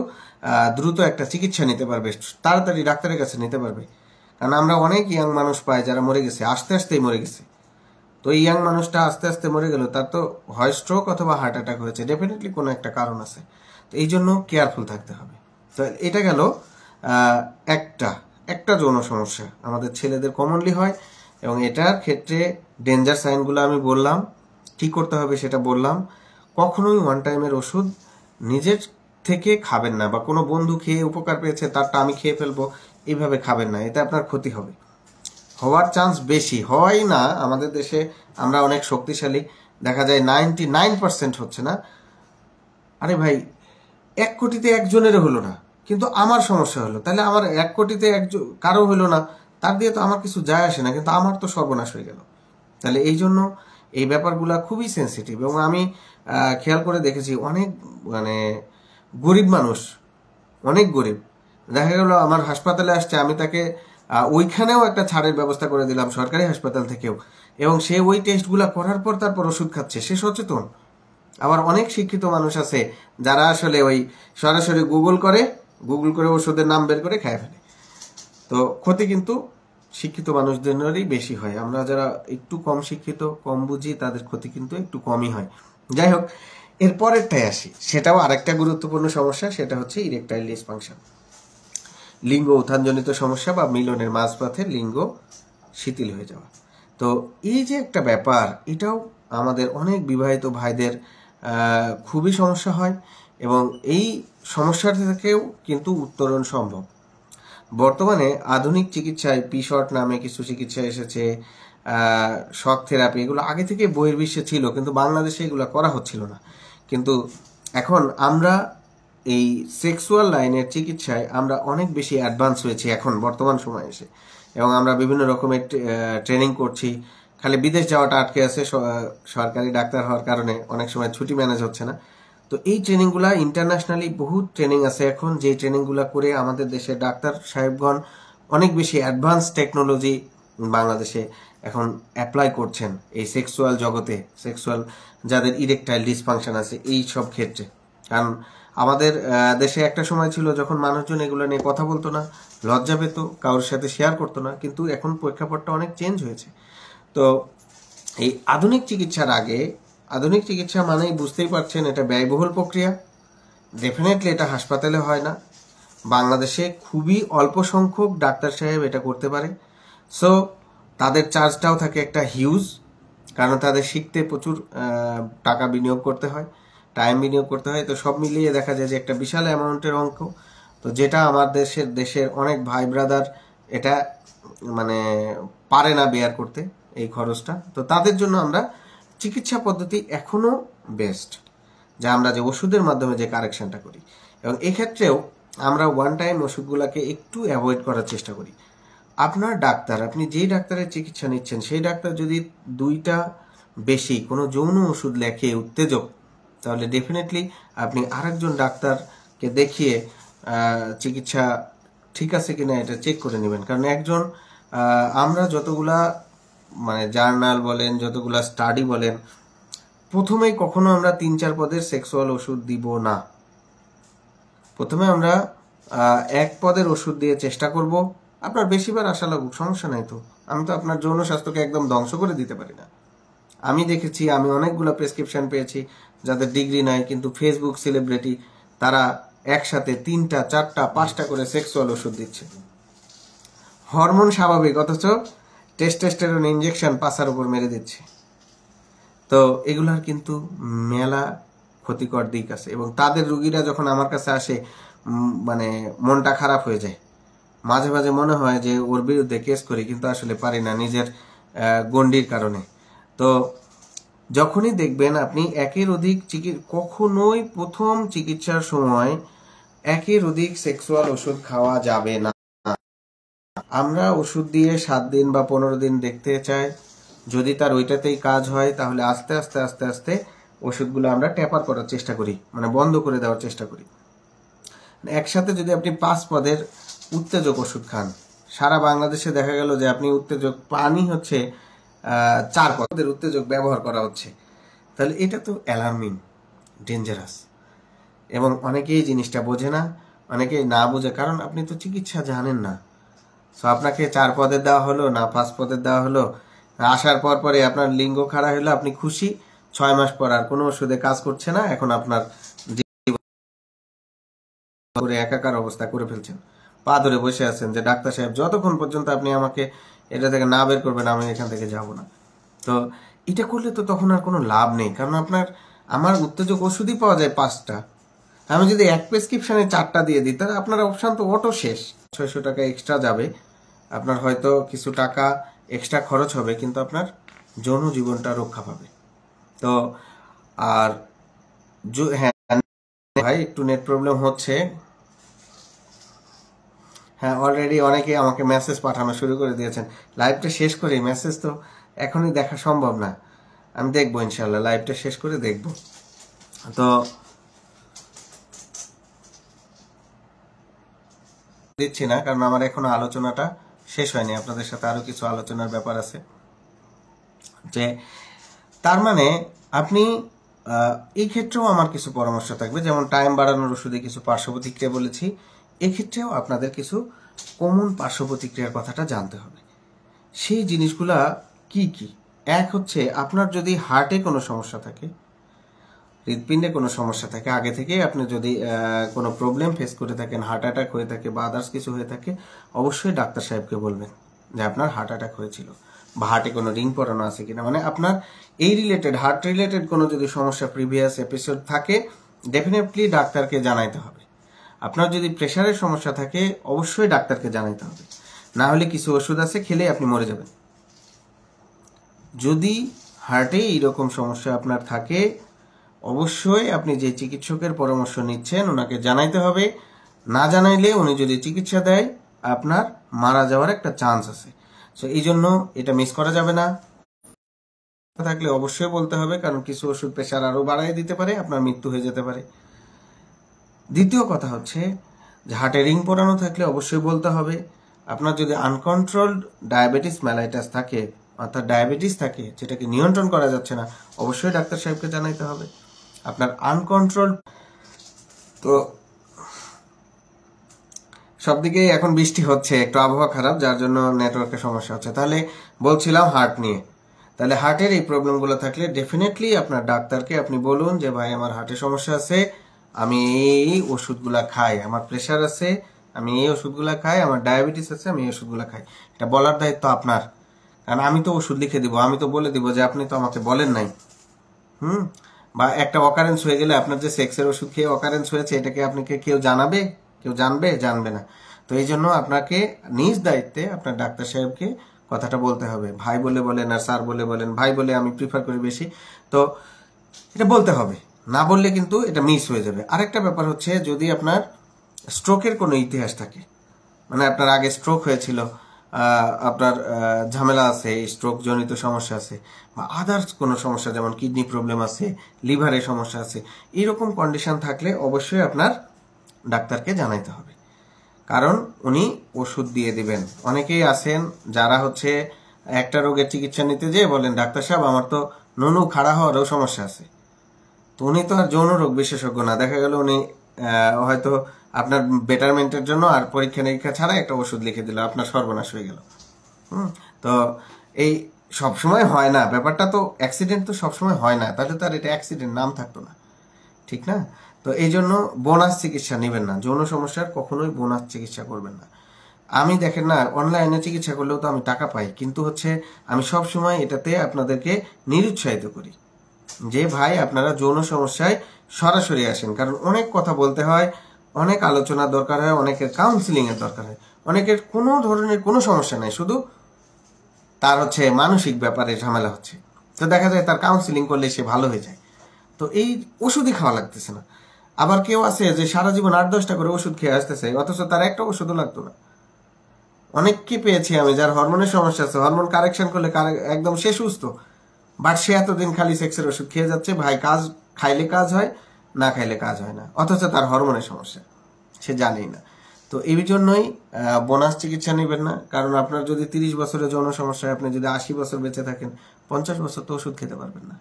দ্রুত একটা চিকিৎসা নিতে পারবে, তাড়াতাড়ি ডাক্তারের কাছে নিতে পারবে। কারণ আমরা অনেক ইয়াং মানুষ পাই যারা মরে গেছে, আস্তে আস্তেই মরে গেছে। তো এই ইয়াং মানুষটা আস্তে আস্তে মরে গেল, তার তো হয় স্ট্রোক অথবা হার্ট অ্যাটাক হয়েছে, ডেফিনেটলি কোনো একটা কারণ আছে। তো এই জন্য কেয়ারফুল থাকতে হবে। তো এটা গেল একটা যৌন সমস্যা আমাদের ছেলেদের কমনলি হয়, এবং এটার ক্ষেত্রে ডেঞ্জার সাইনগুলো আমি বললাম, কি করতে হবে সেটা বললাম। কখনোই ওয়ান টাইমের ওষুধ নিজের থেকে খাবেন না, বা কোনো বন্ধু খেয়ে উপকার পেয়েছে তারটা আমি খেয়ে ফেলবো, এইভাবে খাবেন না, এতে আপনার ক্ষতি হবে, হওয়ার চান্স বেশি। হয় না, আমাদের দেশে আমরা অনেক শক্তিশালী, দেখা যায় 99% হচ্ছে না। আরে ভাই, 1 কোটিতে একজনেরও হলো না, কিন্তু আমার সমস্যা হলো, তাহলে আমার 1 কোটিতে কারো হলো না, তার দিয়ে তো আমার কিছু যায় আসে না, কিন্তু আমার তো সর্বনাশ হয়ে গেল। তাহলে এই জন্য এই ব্যাপারগুলো খুবই সেন্সিটিভ। এবং আমি খেয়াল করে দেখেছি অনেক গরিব মানুষ, অনেক গরিব, দেখা গেল আমার হাসপাতালে আসছে, আমি তাকে ওইখানেও একটা ছাড়ের ব্যবস্থা করে দিলাম সরকারি হাসপাতাল থেকেও, এবং সে ওই টেস্টগুলো করার পর তারপর ওষুধ খাচ্ছে, সে সচেতন। আবার অনেক শিক্ষিত মানুষ আছে যারা আসলে ওই সরাসরি গুগল করে ওষুধের নাম বের করে খায় ফেলে। তো ক্ষতি কিন্তু শিক্ষিত মানুষদেরই বেশি হয়। আমরা যারা একটু কম শিক্ষিত, কম বুঝি, তাদের ক্ষতি কিন্তু একটু কমই হয়। যাই হোক, এর পরেরটাই আসি, সেটাও আরেকটা গুরুত্বপূর্ণ সমস্যা, সেটা হচ্ছে ইরেকটাইল ডিসফাংশন, লিঙ্গ উত্থানজনিত সমস্যা বা মিলনের মাঝপথে লিঙ্গ শিথিল হয়ে যাওয়া। তো এই যে একটা ব্যাপার, এটাও আমাদের অনেক বিবাহিত ভাইদের খুবই সমস্যা হয়, এবং এই সমস্যার থেকেও কিন্তু উত্তরণ সম্ভব। বর্তমানে আধুনিক চিকিৎসায় পিশট নামে কিছু চিকিৎসা এসেছে, শক থেরাপি, এগুলো আগে থেকে বহির্বিশ্বে ছিল, কিন্তু বাংলাদেশে এগুলো করা হচ্ছিল না। কিন্তু এখন আমরা এই সেক্সুয়াল লাইনের চিকিৎসায় আমরা অনেক বেশি অ্যাডভান্স হয়েছি এখন বর্তমান সময়ে এসে, এবং আমরা বিভিন্ন রকমের ট্রেনিং করছি। খালি বিদেশ যাওয়াটা আটকে আছে, সরকারি ডাক্তার হওয়ার কারণে অনেক সময় ছুটি ম্যানেজ হচ্ছে না। তো এই ট্রেনিংগুলা ইন্টারন্যাশনালি বহুত ট্রেনিং আছে এখন, যে ট্রেনিংগুলা করে আমাদের দেশের ডাক্তার সাহেবগণ অনেক বেশি অ্যাডভান্স টেকনোলজি বাংলাদেশে এখন অ্যাপ্লাই করছেন এই সেক্সুয়াল জগতে, সেক্সুয়াল যাদের ইরেকটাইল ডিসফাংশন আছে এই সব ক্ষেত্রে। কারণ আমাদের দেশে একটা সময় ছিল যখন মানুষজন এগুলো নিয়ে কথা বলতো না, লজ্জা পেত, কারোর সাথে শেয়ার করতো না, কিন্তু এখন প্রেক্ষাপটটা অনেক চেঞ্জ হয়েছে। তো এই আধুনিক চিকিৎসার আগে, আধুনিক চিকিৎসা মানেই বুঝতেই পারছেন এটা ব্যয়বহুল প্রক্রিয়া, ডেফিনেটলি এটা হাসপাতালে হয় না, বাংলাদেশে খুবই অল্প সংখ্যক ডাক্তার সাহেব এটা করতে পারে। সো তাদের চার্জটাও থাকে একটা হিউজ, কারণ তাদের শিখতে প্রচুর টাকা বিনিয়োগ করতে হয়, টাইম বিনিয়োগ করতে হয়। তো সব মিলিয়ে দেখা যায় যে একটা বিশাল অ্যামাউন্টের অঙ্ক, তো যেটা আমার দেশের অনেক ভাই ব্রাদার এটা পারে না বেয়ার করতে এই খরচটা। তো তাদের জন্য আমরা চিকিৎসা পদ্ধতি এখনো বেস্ট, যা আমরা যে ওষুধের মাধ্যমে যে কারেকশনটা করি, এবং এক্ষেত্রেও আমরা ওয়ান টাইম ওষুধগুলোকে একটু অ্যাভয়েড করার চেষ্টা করি। আপনার ডাক্তার, আপনি যেই ডাক্তারের চিকিৎসা নিচ্ছেন, সেই ডাক্তার যদি 2টা বেশি কোনো যৌন ওষুধ লেখে উত্তেজক, তাহলে ডেফিনেটলি আপনি আরেকজন ডাক্তারকে দেখিয়ে চিকিৎসা ঠিক আছে কিনা এটা চেক করে নেবেন। কারণ আমরা যতগুলা জার্নাল বলেন, যতগুলা স্টাডি বলেন, প্রথমেই কখনো আমরা 3-4 পদের সেক্সুয়াল ওষুধ দিব না। প্রথমে আমরা 1 পদের ওষুধ দিয়ে চেষ্টা করব। আপনার বেশিবার আশা লাগুক, সমস্যা নাই তো, আমি তো আপনার যৌন স্বাস্থ্যকে একদম ধ্বংস করে দিতে পারি না। আমি দেখেছি, আমি অনেকগুলো প্রেসক্রিপশন পেয়েছি যাদের ডিগ্রি নাই কিন্তু ফেসবুক সেলিব্রিটি, তারা একসাথে 3টা 4টা 5টা করে সেক্সুয়াল ওষুধ দিচ্ছে। হরমোন স্বাভাবিক, অথচ টেস্টোস্টেরন ইনজেকশন পাছার উপর মেরে দিচ্ছে। তো এগুলার কিন্তু মেলা ক্ষতিকর দিক আছে। এবং তাদের রুগীরা যখন আমার কাছে আসে মানে মনটা খারাপ হয়ে যায়, মাঝে মাঝে মনে হয় যে ওর বিরুদ্ধে কেস করি, কিন্তু আসলে পারি না নিজের গণ্ডির কারণে। তো যখনই দেখবেন আপনি একের অধিক কখনোই প্রথম চিকিৎসার সময় একের অধিক সেক্সুয়াল ওষুধ খাওয়া যাবে না। আমরা ওষুধ দিয়ে 7 দিন বা 15 দিন দেখতে চাই, যদি তার ওইটাতেই কাজ হয় তাহলে আস্তে আস্তে আস্তে আস্তে ওষুধগুলো আমরা ট্যাপার করার চেষ্টা করি, মানে বন্ধ করে দেওয়ার চেষ্টা করি। একসাথে যদি আপনি 5 পদের উত্তেজক ওষুধ খান, সারা বাংলাদেশে দেখা গেল যে আপনি উত্তেজক পানি হচ্ছে 4 পদের উত্তেজক ব্যবহার করা হচ্ছে, তাহলে এটা তো অ্যালার্মিং, ডেঞ্জারাস। এবং অনেকেই জিনিসটা বোঝে না, অনেকেই না বোঝে, কারণ আপনি তো চিকিৎসা জানেন না। সো আপনাকে 4 পদের দেওয়া হলো না 5 পদের দেওয়া হলো, আসার পর পরে আপনার লিঙ্গ খাড়া হলো, আপনি খুশি, 6 মাস পর আর কোনো ওষুধে কাজ করছে না, এখন আপনার একাকার অবস্থা করে ফেলছেন, পা ধরে বসে আছেন যে ডাক্তার সাহেব যতক্ষণ পর্যন্ত আপনি আমাকে এটা থেকে না বের করবেন আমি এখান থেকে যাব না। তো এটা করলে তো তখন আর কোনো লাভ নেই, কারণ আমার উত্তেজক ওষুধই পাওয়া যায় 5টা, আমি যদি এক প্রেসক্রিপশনে 4টা দিয়ে দিই তাহলে আপনার অপশান তো অটো শেষ। 600 টাকা এক্সট্রা যাবে, আপনার হয়তো কিছু টাকা এক্সট্রা খরচ হবে, কিন্তু আপনার যৌন জীবনটা রক্ষা পাবে। তো আর হ্যাঁ ভাই, একটু নেট প্রবলেম হচ্ছে। হ্যাঁ, অলরেডি অনেকে আমাকে মেসেজ পাঠানো শুরু করে দিয়েছেন। লাইভটা শেষ করি, মেসেজ তো এখনই দেখা সম্ভব না, আমি দেখবো ইনশাল্লাহ, লাইভটা শেষ করে দেখব। তো দিচ্ছি না, কারণ আমার এখনো আলোচনাটা শেষ হয়নি, আপনাদের সাথে আরো কিছু আলোচনার ব্যাপার আছে। যে তার মানে আপনি এই ক্ষেত্রেও আমার কিছু পরামর্শ থাকবে, যেমন টাইম বাড়ানোর ওষুধে কিছু পার্শ্ব প্রতিক্রিয়া বলেছি, এক্ষেত্রেও আপনাদের কিছু কমন পার্শ্ব প্রতিক্রিয়ার কথাটা জানতে হবে। সেই জিনিসগুলা কি কি? এক হচ্ছে, আপনার যদি হার্টে কোনো সমস্যা থাকে, হৃদপিণ্ডে কোনো সমস্যা থাকে, আগে থেকে আপনি যদি কোনো প্রবলেম ফেস করে থাকেন, হার্ট অ্যাটাক হয়ে থাকে বা আদার্স কিছু হয়ে থাকে, অবশ্যই ডাক্তার সাহেবকে বলবেন যে আপনার হার্ট অ্যাটাক হয়েছিল, বা হার্টে কোনো রিং পরানো আছে কিনা, মানে আপনার এই রিলেটেড, হার্ট রিলেটেড কোনো যদি সমস্যা প্রিভিয়াস এপিসোড থাকে, ডেফিনেটলি ডাক্তারকে জানাইতে হবে। আপনার যদি প্রেশারের সমস্যা থাকে, অবশ্যই ডাক্তারকে জানাইতে হবে, না হলে কিছু ওষুধ আছে খেলে আপনি মরে যাবেন। যদি হার্টে এইরকম সমস্যা আপনার থাকে, অবশ্যই আপনি যে চিকিৎসকের পরামর্শ নিচ্ছেন ওনাকে জানাইতে হবে, না জানাইলে উনি যদি চিকিৎসা দেয় আপনার মারা যাওয়ার একটা চান্স আছে। সো এই জন্য এটা মিস করা যাবে না। থাকলে অবশ্যই বলতে হবে, কারণ কিছু ওষুধ প্রেশার আরো বাড়ায় দিতে পারে, আপনার মৃত্যু হয়ে যেতে পারে। দ্বিতীয় কথা হচ্ছে যে হার্টে রিং পরানো থাকলে অবশ্যই বলতে হবে। আপনার যদি আনকন্ট্রোলড ডায়াবেটিস মেলাইটাস থাকে, অর্থাৎ ডায়াবেটিস থাকে যেটাকে নিয়ন্ত্রণ করা যাচ্ছে না, অবশ্যই ডাক্তার সাহেবকে জানাইতে হবে। আপনার আনকন্ট্রোলড, তো সব দিকেই এখন বৃষ্টি হচ্ছে, একটু আবহাওয়া খারাপ, যার জন্য নেটওয়ার্কের সমস্যা হচ্ছে। তাহলে বলছিলাম হার্ট নিয়ে, তাহলে হার্টের এই প্রবলেমগুলো থাকলে ডেফিনেটলি আপনার ডাক্তারকে আপনি বলুন যে ভাই আমার হার্টের সমস্যা আছে, আমি এই ওষুধগুলা খাই, আমার প্রেশার আছে আমি এই ওষুধগুলা খাই, আমার ডায়াবেটিস আছে আমি এই ওষুধগুলা খাই। এটা বলার দায়িত্ব আপনার, কারণ আমি তো ওষুধ লিখে দিব, আমি তো বলে দিব যে আপনি তো আমাকে বলেন নাই। বা একটা অকারেন্স হয়ে গেলে, আপনার যে সেক্সের ওষুধ খেয়ে অকারেন্স হয়েছে, এটাকে আপনাকে কেউ জানাবে? কেউ জানবে না। তো এই জন্য আপনাকে নিজ দায়িত্বে আপনার ডাক্তার সাহেবকে কথাটা বলতে হবে। ভাই বলে বলেন আর স্যার বলে বলেন, ভাই বলে আমি প্রিফার করি বেশি, তো এটা বলতে হবে, না বললে কিন্তু এটা মিস হয়ে যাবে। আরেকটা ব্যাপার হচ্ছে, যদি আপনার স্ট্রোকের কোনো ইতিহাস থাকে, মানে আপনার আগে স্ট্রোক হয়েছিল, আপনার ঝামেলা আছে, স্ট্রোক জনিত সমস্যা আছে, বা আদার্স কোনো সমস্যা যেমন কিডনি প্রবলেম আছে, লিভারের সমস্যা আছে, এইরকম কন্ডিশন থাকলে অবশ্যই আপনার ডাক্তারকে জানাইতে হবে, কারণ উনি ওষুধ দিয়ে দিবেন। অনেকেই আছেন যারা হচ্ছে একটা রোগের চিকিৎসা নিতে যেয়ে বলেন ডাক্তার সাহেব আমার তো নুনু খাড়া হওয়ারও সমস্যা আছে। তো উনি তো আর যৌন রোগ বিশেষজ্ঞ না, দেখা গেল উনি হয়তো আপনার বেটারমেন্টের জন্য আর পরীক্ষা নিরীক্ষা ছাড়া একটা ওষুধ লিখে দিল, আপনার সর্বনাশ হয়ে গেল। তো এই সবসময় হয় না ব্যাপারটা, তো অ্যাক্সিডেন্ট তো সবসময় হয় না, তাহলে তো আর এটা অ্যাক্সিডেন্ট নাম থাকতো না, ঠিক না? তো এই জন্য বোনাস চিকিৎসা নেবেন না, যৌন সমস্যার কখনোই বোনাস চিকিৎসা করবেন না। আমি দেখেন না, অনলাইনে চিকিৎসা করলেও তো আমি টাকা পাই, কিন্তু হচ্ছে আমি সব সময় এটাতে আপনাদেরকে নিরুৎসাহিত করি। যে ভাই আপনারা যৌন সমস্যায় সরাসরি আসেন, কারণ অনেক কথা বলতে হয়, অনেক আলোচনা দরকার হয়, অনেকের কাউন্সিলিং এর দরকার হয়, অনেকের কোনো ধরনের কোনো সমস্যা নাই, শুধু তার মানসিক ব্যাপারে ঝামেলা হচ্ছে, তো দেখা যায় তার কাউন্সিলিং করলে সে ভালো হয়ে যায়, তো এই ওষুধই খাওয়া লাগতেছে না। আবার কেউ আছে যে সারা জীবন 8-10টা করে ওষুধ খেয়ে আসতেছে, অথচ তার একটা ওষুধও লাগতো না। অনেককে পেয়েছি আমি যার হরমোনের সমস্যা আছে, হরমোন কারেকশন করলে একদম সে সুস্থ, বাট সে এতদিন খালি সেক্সের ওষুধ খেয়ে যাচ্ছে। ভাই কাজ খাইলে কাজ হয়, না খাইলে কাজ হয় না, অথচ তার হরমোনের সমস্যা সে জানেই না। তো এই জন্যই বোনাস চিকিৎসা নেবেন না, কারণ আপনার যদি 30 বছরের যৌন সমস্যা হয়, আপনি যদি 80 বছর বেঁচে থাকেন, 50 বছর তো ওষুধ খেতে পারবেন না।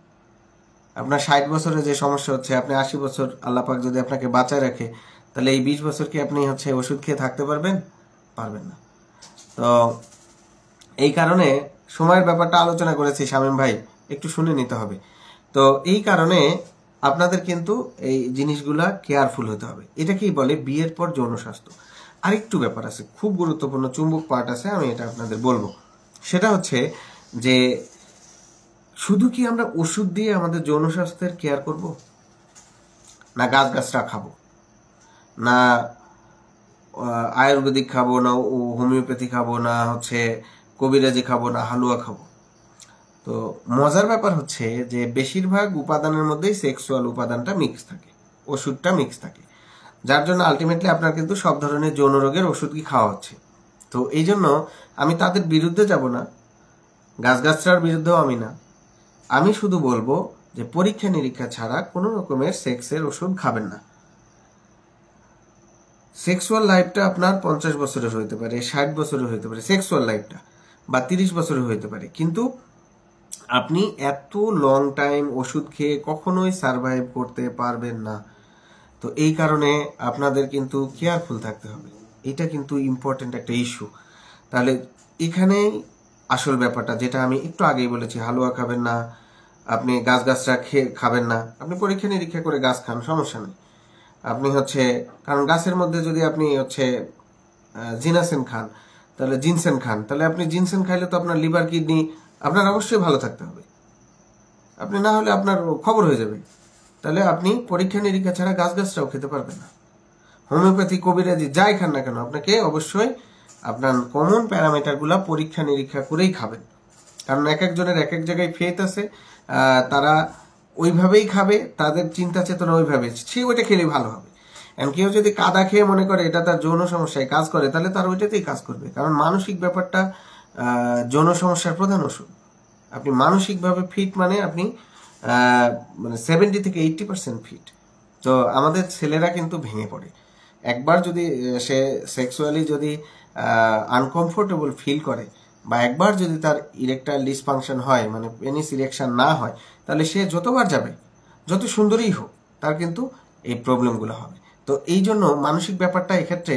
আপনার 60 বছরে যে সমস্যা হচ্ছে, আপনি 80 বছর আল্লাহ পাক যদি আপনাকে বাঁচায় রাখে, তাহলে এই 20 বছর কি আপনি ওষুধ খেয়ে থাকতে পারবেন? পারবেন না। তো এই কারণে সময়ের ব্যাপারটা আলোচনা করেছি শামীম ভাই, একটু শুনে নিতে হবে। তো এই কারণে আপনাদের কিন্তু এই জিনিসগুলা কেয়ারফুল হতে হবে। এটাকেই বলে বিয়ের পর যৌন স্বাস্থ্য। আরেকটু ব্যাপার আছে, খুব গুরুত্বপূর্ণ চুম্বক পার্ট আছে, আমি এটা আপনাদের বলবো। সেটা হচ্ছে যে শুধু কি আমরা ওষুধ দিয়ে আমাদের যৌন স্বাস্থ্যের কেয়ার করব, না গাছগাছরা খাবো, না আয়ুর্বেদিক খাবো, না হোমিওপ্যাথি খাবো, না কবিরাজি খাবো, না হালুয়া খাবো? তো মজার ব্যাপার হচ্ছে যে বেশিরভাগ উপাদানের মধ্যেই সেক্সুয়াল উপাদানটা মিক্স থাকে, ওষুধটা মিক্স থাকে, যার জন্য আলটিমেটলি আপনার কিন্তু সব ধরনের যৌন রোগের ওষুধ কি খাওয়া হচ্ছে। তো এই জন্য আমি তাদের বিরুদ্ধে যাব না, গাছগাছরার বিরুদ্ধেও আমি না, আমি শুধু বলবো যে পরীক্ষা নিরীক্ষা ছাড়া কোনো রকমের সেক্সের ওষুধ খাবেন না। সেক্সুয়াল লাইফটা আপনার 50 বছরের হইতে পারে, 60 বছরের হইতে পারে সেক্সুয়াল লাইফটা, বা 30 বছরের হইতে পারে, কিন্তু আপনি এত লং টাইম ওষুধ খেয়ে কখনোই সারভাইভ করতে পারবেন না। তো এই কারণে আপনাদের কিন্তু কেয়ারফুল থাকতে হবে, এটা কিন্তু ইম্পর্টেন্ট একটা ইস্যু। তাহলে এখানেই আসল ব্যাপারটা, যেটা আমি একটু আগেই বলেছি, হালুয়া খাবেন না, আপনি গাছগাছরা খাবেন না। আপনি পরীক্ষা নিরীক্ষা করে গাছ খান, সমস্যা নেই। আপনি কারণ গাছের মধ্যে যদি আপনি জিনাসেন খান, তাহলে জিনসেন খান, তাহলে আপনি জিনসেন খাইলে তো আপনার লিভার কিডনি আপনার অবশ্যই ভালো থাকতে হবে, আপনি না হলে আপনার খবর হয়ে যাবে। তাহলে আপনি পরীক্ষা নিরীক্ষা ছাড়া গাছগাছরাও খেতে পারবেন না। হোমিওপ্যাথি কবিরাজি যাই খান না কেন, আপনাকে অবশ্যই আপনার কমন প্যারামিটারগুলা পরীক্ষা নিরীক্ষা করেই খাবেন, কারণ এক একজনের এক এক জায়গায় ফেথ আছে, তারা ওইভাবেই খাবে, তাদের চিন্তা চেতনা ওইভাবে, সে ওইটা খেলে ভালো হবে। এমন কেউ যদি কাদা খেয়ে মনে করে এটা তার যৌন সমস্যায় কাজ করে, তাহলে তার ওইটাতেই কাজ করবে, কারণ মানসিক ব্যাপারটা যৌন সমস্যার প্রধান ওষুধ। আপনি মানসিকভাবে ফিট মানে আপনি 70 থেকে 80% ফিট। তো আমাদের ছেলেরা কিন্তু ভেঙে পড়ে একবার যদি সে সেক্সুয়ালি যদি আনকমফোর্টেবল ফিল করে, বা একবার যদি তার ইরেকটাইল ডিসফাংশন হয়, মানে পেনিস ইরেকশন না হয়, তাহলে সে যতবার যাবে, যত সুন্দরই হোক, তার কিন্তু এই প্রবলেমগুলো হবে। তো এই জন্য মানসিক ব্যাপারটা এক্ষেত্রে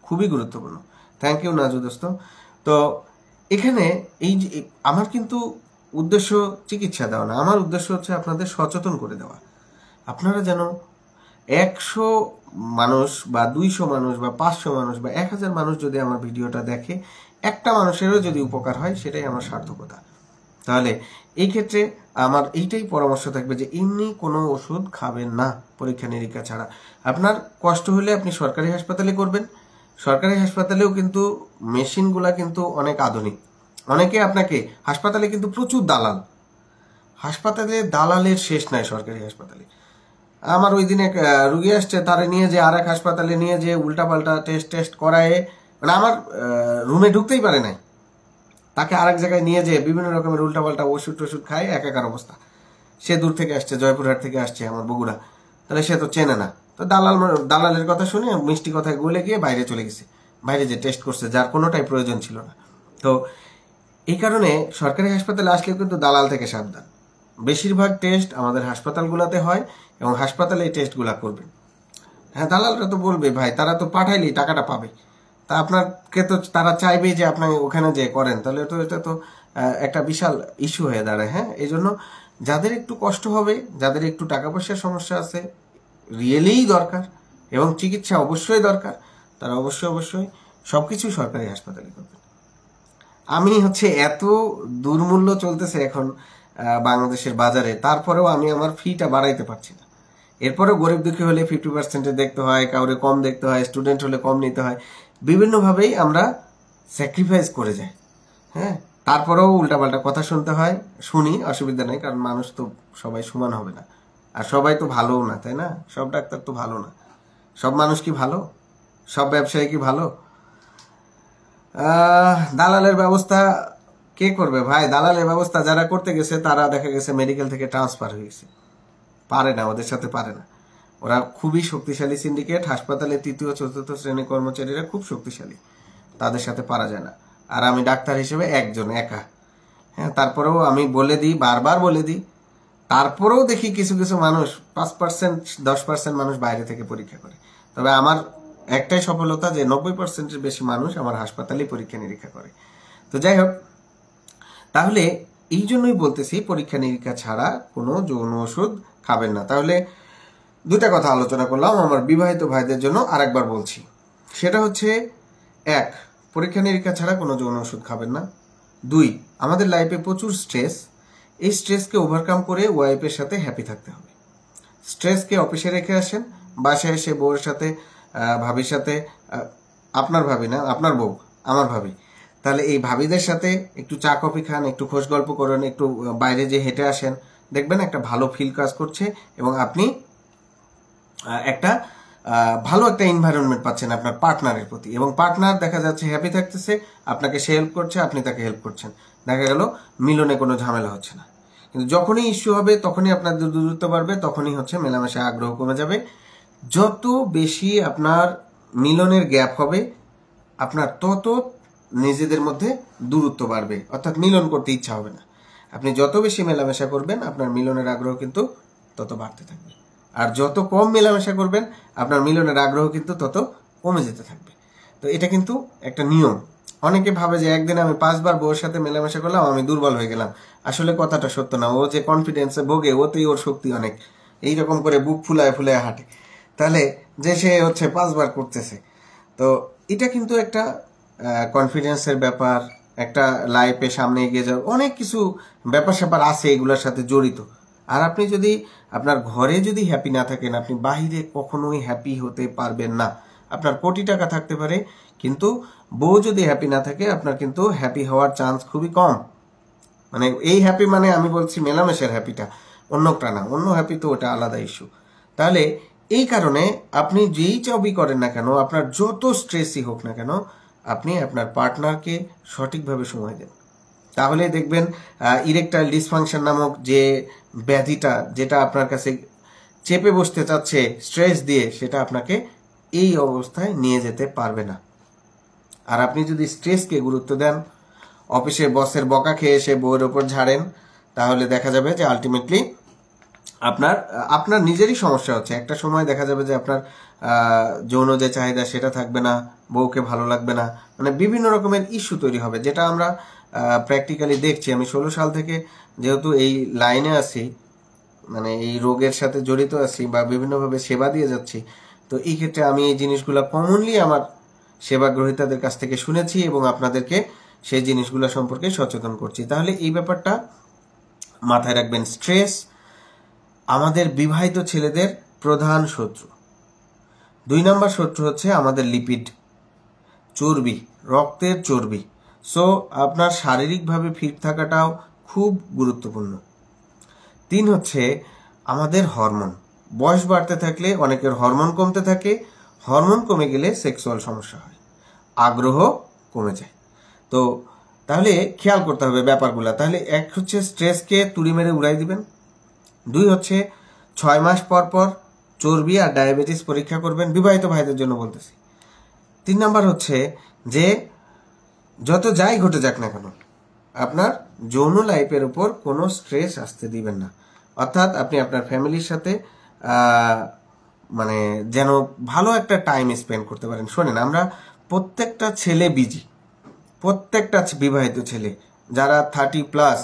খুবই গুরুত্বপূর্ণ। থ্যাংক ইউ নাজু দোস্ত। তো এখানে এই যে আমার কিন্তু উদ্দেশ্য চিকিৎসা দেওয়া না, আমার উদ্দেশ্য আপনাদের সচেতন করে দেওয়া। আপনারা যেন 100 মানুষ বা 200 মানুষ বা 500 মানুষ বা 1000 মানুষ যদি আমার ভিডিওটা দেখে, একটা মানুষেরও যদি উপকার হয়, সেটাই আমার সার্থকতা। তাহলে এই ক্ষেত্রে আমার এইটাই পরামর্শ থাকবে যে এমনি কোনো ওষুধ খাবেন না পরীক্ষা নিরীক্ষা ছাড়া। আপনার কষ্ট হলে আপনি সরকারি হাসপাতালে করবেন। সরকারি হাসপাতালেও কিন্তু মেশিনগুলা কিন্তু অনেক আধুনিক। অনেকে আপনাকে হাসপাতালে কিন্তু প্রচুর দালাল, হাসপাতালে দালালের শেষ নাই সরকারি হাসপাতালে। আমার ওই দিনে রুগী আসছে, তারা নিয়ে যে আর এক হাসপাতালে নিয়ে যে উল্টাপাল্টা টেস্ট করায়, মানে আমার রুমে ঢুকতেই পারে নাই, তাকে আরেক জায়গায় নিয়ে যে বিভিন্ন রকমের উল্টাপাল্টা ওষুধ টষুধ খায়, একাকার অবস্থা। সে দূর থেকে আসছে, জয়পুরহাট থেকে আসছে, আমার বগুড়া, তাহলে সে তো চেনে না। তো দালালের কথা শুনে মিষ্টি কথায় গলে গিয়ে বাইরে চলে গেছে, বাইরে যে টেস্ট করছে, যার কোনোটাই প্রয়োজন ছিল না। তো এই কারণে সরকারি হাসপাতালে আসলেও কিন্তু দালাল থেকে সাবধান। বেশিরভাগ টেস্ট আমাদের হাসপাতালগুলোতে হয়, এবং হাসপাতালে এই টেস্টগুলা করবেন। হ্যাঁ, দালালরা তো বলবে ভাই, তারা তো পাঠাইলেই টাকাটা পাবে, তা আপনাকে তো তারা চাইবে যে আপনি ওখানে যে করেন, তাহলে তো এটা তো একটা বিশাল ইস্যু হয়ে দাঁড়ায়। হ্যাঁ, এই জন্য যাদের একটু কষ্ট হবে, যাদের একটু টাকা পয়সার সমস্যা আছে, রিয়েলিই দরকার এবং চিকিৎসা অবশ্যই দরকার, তারা অবশ্যই সবকিছু সরকারি হাসপাতালে করবেন। আমি এত দুর্মূল্য চলতেছে এখন, বাংলাদেশের বাজারে, তারপরেও আমি আমার ফিটা বাড়াইতে পারছি না। এরপরেও গরিব দুঃখী হলে 50% দেখতে হয়, কাউরে কম দেখতে হয়, স্টুডেন্ট হলে কম নিতে হয়, বিভিন্নভাবেই আমরা স্যাক্রিফাইস করে যাই। হ্যাঁ, তারপরেও উল্টাপাল্টা কথা শুনতে হয়, শুনি, অসুবিধা নেই, কারণ মানুষ তো সবাই সমান হবে না, আর সবাই তো ভালোও না, তাই না? সব ডাক্তার তো ভালো না, সব মানুষ কি ভালো, সব ব্যবসায়ী কি ভালো? দালালের ব্যবস্থা কে করবে ভাই? দালালের ব্যবস্থা যারা করতে গেছে তারা দেখা গেছে মেডিকেল থেকে ট্রান্সফার হয়ে গেছে, পারে না, ওদের সাথে পারে না। ওরা খুবই শক্তিশালী সিন্ডিকেট, হাসপাতালে 3য় 4র্থ শ্রেণীর কর্মচারীরা খুব শক্তিশালী, তাদের সাথে পারা যায় না। আর আমি ডাক্তার হিসেবে একজন, একা। হ্যাঁ, তারপরেও আমি বলে দিই, বারবার বলে দিই, তারপরেও দেখি কিছু কিছু মানুষ 5% 10% মানুষ বাইরে থেকে পরীক্ষা করে। তবে আমার একটাই সফলতা যে 90%-এর বেশি মানুষ আমার হাসপাতালে পরীক্ষা নিরীক্ষা করে। তো যাই হোক, তাহলে এই জন্যই বলতেছি পরীক্ষা নিরীক্ষা ছাড়া কোনো যৌন ওষুধ খাবেন না। তাহলে দুটা কথা আলোচনা করলাম আমার বিবাহিত ভাইদের জন্য, আরেকবার বলছি। সেটা হচ্ছে 1, পরীক্ষা নিরীক্ষা ছাড়া কোনো যৌন ওষুধ খাবেন না। 2, আমাদের লাইফে প্রচুর স্ট্রেস, এই স্ট্রেসকে ওভারকাম করে ওয়াইফের সাথে হ্যাপি থাকতে হবে। স্ট্রেসকে অফিসে রেখে আসেন, বাসায় এসে বউয়ের সাথে, ভাবির সাথে, আপনার ভাবি না, আপনার বউ আমার ভাবি, তাহলে এই ভাবিদের সাথে একটু চা কফি খান, একটু খোশ গল্প করেন, একটু বাইরে যে হেঁটে আসেন, দেখবেন একটা ভালো ফিল কাজ করছে এবং আপনি একটা ভালো একটা এনভায়রনমেন্ট পাচ্ছেন আপনার পার্টনারের প্রতি, এবং পার্টনার দেখা যাচ্ছে হ্যাপি থাকতেছে, আপনাকে সে হেল্প করছে, আপনি তাকে হেল্প করছেন, দেখা গেল মিলনে কোনো ঝামেলা হচ্ছে না। কিন্তু যখনই ইস্যু হবে, তখনই আপনার দূরত্ব বাড়বে, তখনই হচ্ছে মেলামেশা আগ্রহ কমে যাবে। যত বেশি আপনার মিলনের গ্যাপ হবে, আপনার তত নিজেদের মধ্যে দূরত্ব বাড়বে, অর্থাৎ মিলন করতে ইচ্ছা হবে না। আপনি যত বেশি মেলামেশা করবেন, আপনার মিলনের আগ্রহ কিন্তু তত বাড়তে থাকবে, আর যত কম মেলামেশা করবেন, আপনার মিলনের আগ্রহ কিন্তু তত কমে যেতে থাকবে। তো এটা কিন্তু একটা নিয়ম। অনেকে ভাবে যে একদিন আমি 5 বার বউর সাথে মেলামেশা করলাম, আমি দুর্বল হয়ে গেলাম। আসলে কথাটা সত্য না। ও যে কনফিডেন্সে ভোগে, ওতেই ওর শক্তি অনেক, এইরকম করে বুক ফুলায় ফুলায় হাঁটে, তাহলে যে সে হচ্ছে 5 বার করতেছে। তো এটা কিন্তু একটা কনফিডেন্সের ব্যাপার, একটা লাইফে সামনে এগিয়ে যাওয়ার অনেক কিছু ব্যাপার স্যাপার আছে এগুলোর সাথে জড়িত। আর আপনি যদি আপনার ঘরে যদি হ্যাপি না থাকেন, আপনি বাহিরে কখনোই হ্যাপি হতে পারবেন না। আপনার কোটি টাকা থাকতে পারে, কিন্তু বউ যদি হ্যাপি না থাকে, আপনার কিন্তু হ্যাপি হওয়ার চান্স খুবই কম। মানে এই হ্যাপি মানে আমি বলছি মেলামেশার হ্যাপিটা, অন্যটা না। অন্য হ্যাপি তো ওটা আলাদা ইস্যু। তাহলে এই কারণে আপনি যেই জবই করেন না কেন, আপনার যত স্ট্রেসই হোক না কেন, আপনি আপনার পার্টনারকে সঠিকভাবে সময় দেন। তাহলে দেখবেন ইরেকটাইল ডিসফাংশন নামক যে ব্যাধিটা, যেটা আপনার কাছে চেপে বসতে চাচ্ছে স্ট্রেস দিয়ে, সেটা আপনাকে এই অবস্থায় নিয়ে যেতে পারবে না। আর আপনি যদি স্ট্রেসকে গুরুত্ব দেন, অফিসে বসের বকা খেয়ে এসে বউয়ের ওপর ঝাড়েন, তাহলে দেখা যাবে যে আলটিমেটলি আপনার নিজেরই সমস্যা হচ্ছে। একটা সময় দেখা যাবে যে আপনার যৌন যে চাহিদা সেটা থাকবে না, বউকে ভালো লাগবে না, মানে বিভিন্ন রকমের ইস্যু তৈরি হবে, যেটা আমরা প্র্যাকটিক্যালি দেখছি। আমি 16 সাল থেকে যেহেতু এই লাইনে আছি, মানে এই রোগের সাথে জড়িত আছি বা বিভিন্নভাবে সেবা দিয়ে যাচ্ছি, তো এই ক্ষেত্রে আমি এই জিনিসগুলো কমনলি আমার সেবা গ্রহীতাদের কাছ থেকে শুনেছি এবং আপনাদেরকে সেই জিনিসগুলো সম্পর্কে সচেতন করছি। তাহলে এই ব্যাপারটা মাথায় রাখবেন। স্ট্রেস আমাদের বিবাহিত ছেলেদের প্রধান শত্রু। 2 নম্বর শত্রু হচ্ছে আমাদের লিপিড, চর্বি, রক্তের চর্বি। সো আপনার শারীরিকভাবে ফিট থাকাটাও খুব গুরুত্বপূর্ণ। 3 হচ্ছে আমাদের হরমোন। বয়স বাড়তে থাকলে অনেকের হরমোন কমতে থাকে, হরমোন কমে গেলে সেক্সুয়াল সমস্যা হয়, আগ্রহ কমে যায়। তো তাহলে খেয়াল করতে হবে ব্যাপারগুলো। তাহলে 1 হচ্ছে স্ট্রেসকে তুড়ি মেরে উড়াই দিবেন। 2 হচ্ছে 6 মাস পর পর চর্বি আর ডায়াবেটিস পরীক্ষা করবেন, বিবাহিত ভাইদের জন্য বলতেছি। 3 নাম্বার হচ্ছে যে যত যাই ঘটে যাক না কেন, আপনার যৌন লাইফের উপর কোনো স্ট্রেস আসতে দিবেন না। অর্থাৎ আপনি আপনার ফ্যামিলির সাথে মানে যেন ভালো একটা টাইম স্পেন্ড করতে পারেন। শোনেন, আমরা প্রত্যেকটা ছেলে বিজি, প্রত্যেকটা বিবাহিত ছেলে যারা 30+,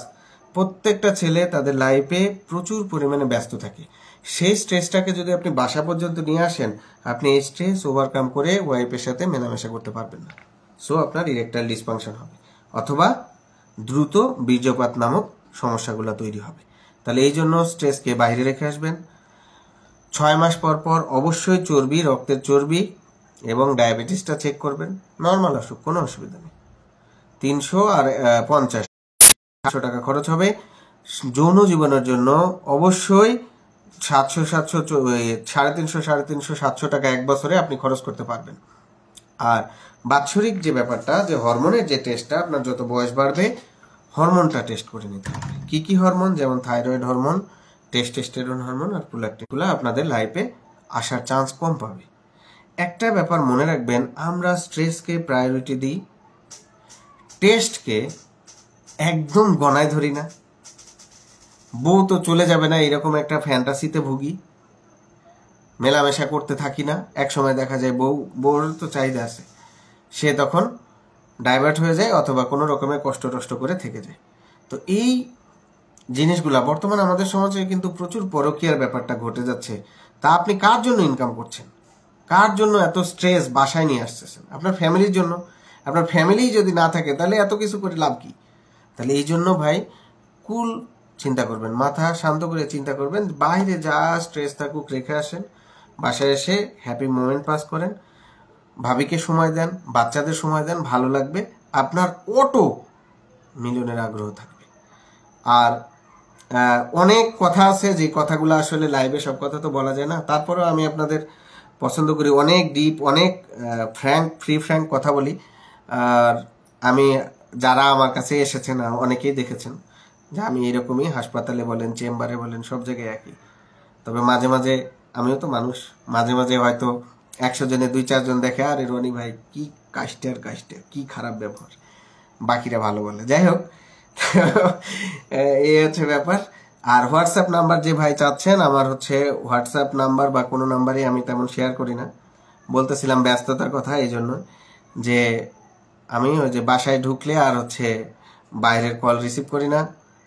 প্রত্যেকটা ছেলে তাদের লাইফে প্রচুর পরিমাণে ব্যস্ত থাকে। সেই স্ট্রেসটাকে যদি আপনি বাসা পর্যন্ত নিয়ে আসেন, আপনি এই স্ট্রেস ওভারকাম করে ওয়াইফের সাথে মেলামেশা করতে পারবেন না। সো আপনার ইরেকটাইল ডিসফাংশন হবে, অথবা দ্রুত বীর্যপাত নামক সমস্যাগুলো তৈরি হবে। তাহলে এই জন্য স্ট্রেসকে বাইরে রেখে আসবেন। 6 মাস পর পর অবশ্যই চর্বি, রক্তের চর্বি এবং ডায়াবেটিসটা চেক করবেন। নর্মাল অসুখ, কোনো অসুবিধা নেই। 300 আর 50 টাকা খরচ হবে। যৌন জীবনের জন্য অবশ্যই 350-700 টাকা এক বছরে আপনি খরচ করতে পারবেন। আর বাৎসরিক যে ব্যাপারটা, যে হরমোনের যে টেস্টটা, আপনার যত বয়স বাড়বে হরমোনটা টেস্ট করে নিতে হবে। কি কি হরমোন? যেমন থাইরয়েড হরমোন, টেস্টোস্টেরন হরমোন আর প্রোল্যাক্টিনগুলো আপনাদের লাইফে আসার চান্স কম পাবে। একটা ব্যাপার মনে রাখবেন, আমরা স্ট্রেসকে প্রায়োরিটি দিই, টেস্টকে একদম গণায় ধরি না। বউ তো চলে যাবে না এরকম একটা ফ্যান্টাসিতে ভুগি, মেলামেশা করতে থাকি না। এক সময় দেখা যায় বউর তো চাহিদা আছে, সে তখন ডাইভার্ট হয়ে যায় অথবা কোনো রকমের কষ্ট করে থেকে যায়। তো এই জিনিসগুলা বর্তমানে আমাদের সমাজে কিন্তু প্রচুর পরকীয়ার ব্যাপারটা ঘটে যাচ্ছে। তা আপনি কার জন্য ইনকাম করছেন? কার জন্য এত স্ট্রেস বাসায় নিয়ে আসতেছেন? আপনার ফ্যামিলির জন্য। আপনার ফ্যামিলি যদি না থাকে তাহলে এত কিছু করে লাভ কি? তাহলে এই জন্য ভাই কুল চিন্তা করবেন, মাথা শান্ত করে চিন্তা করবেন। বাইরে যা স্ট্রেস থাকুক রেখে আসেন, বাসায় এসে হ্যাপি মোমেন্ট পাস করেন, ভাবিকে সময় দেন, বাচ্চাদের সময় দেন, ভালো লাগবে, আপনার অটো মিলনের আগ্রহ থাকবে। আর অনেক কথা আছে, যে কথাগুলো আসলে লাইভে সব কথা তো বলা যায় না, তারপরেও আমি আপনাদের পছন্দ করি অনেক ডিপ, অনেক ফ্রি ফ্র্যাঙ্ক কথা বলি। আর আমি, যারা আমার কাছে এসেছেন অনেকেই দেখেছেন যে আমি এরকমই, হাসপাতালে বলেন, চেম্বারে বলেন, সব জায়গায় একই। তবে মাঝে মাঝে আমিও তো মানুষ, মাঝে মাঝে হয়তো 100 জনে 2-4 জন দেখে, আরে রনি ভাই কি কাস্টের কি খারাপ ব্যবহার, বাকিরা ভালো বলে। যাই হোক, এই হচ্ছে ব্যাপার। আর হোয়াটসঅ্যাপ নাম্বার যে ভাই চাচ্ছেন, আমার হচ্ছে হোয়াটসঅ্যাপ নাম্বার বা কোনো নাম্বারই আমি তেমন শেয়ার করি না। বলতেছিলাম ব্যস্ততার কথা, এই জন্য যে আমি ওই যে বাসায় ঢুকলে আর হচ্ছে বাইরের কল রিসিভ করি না।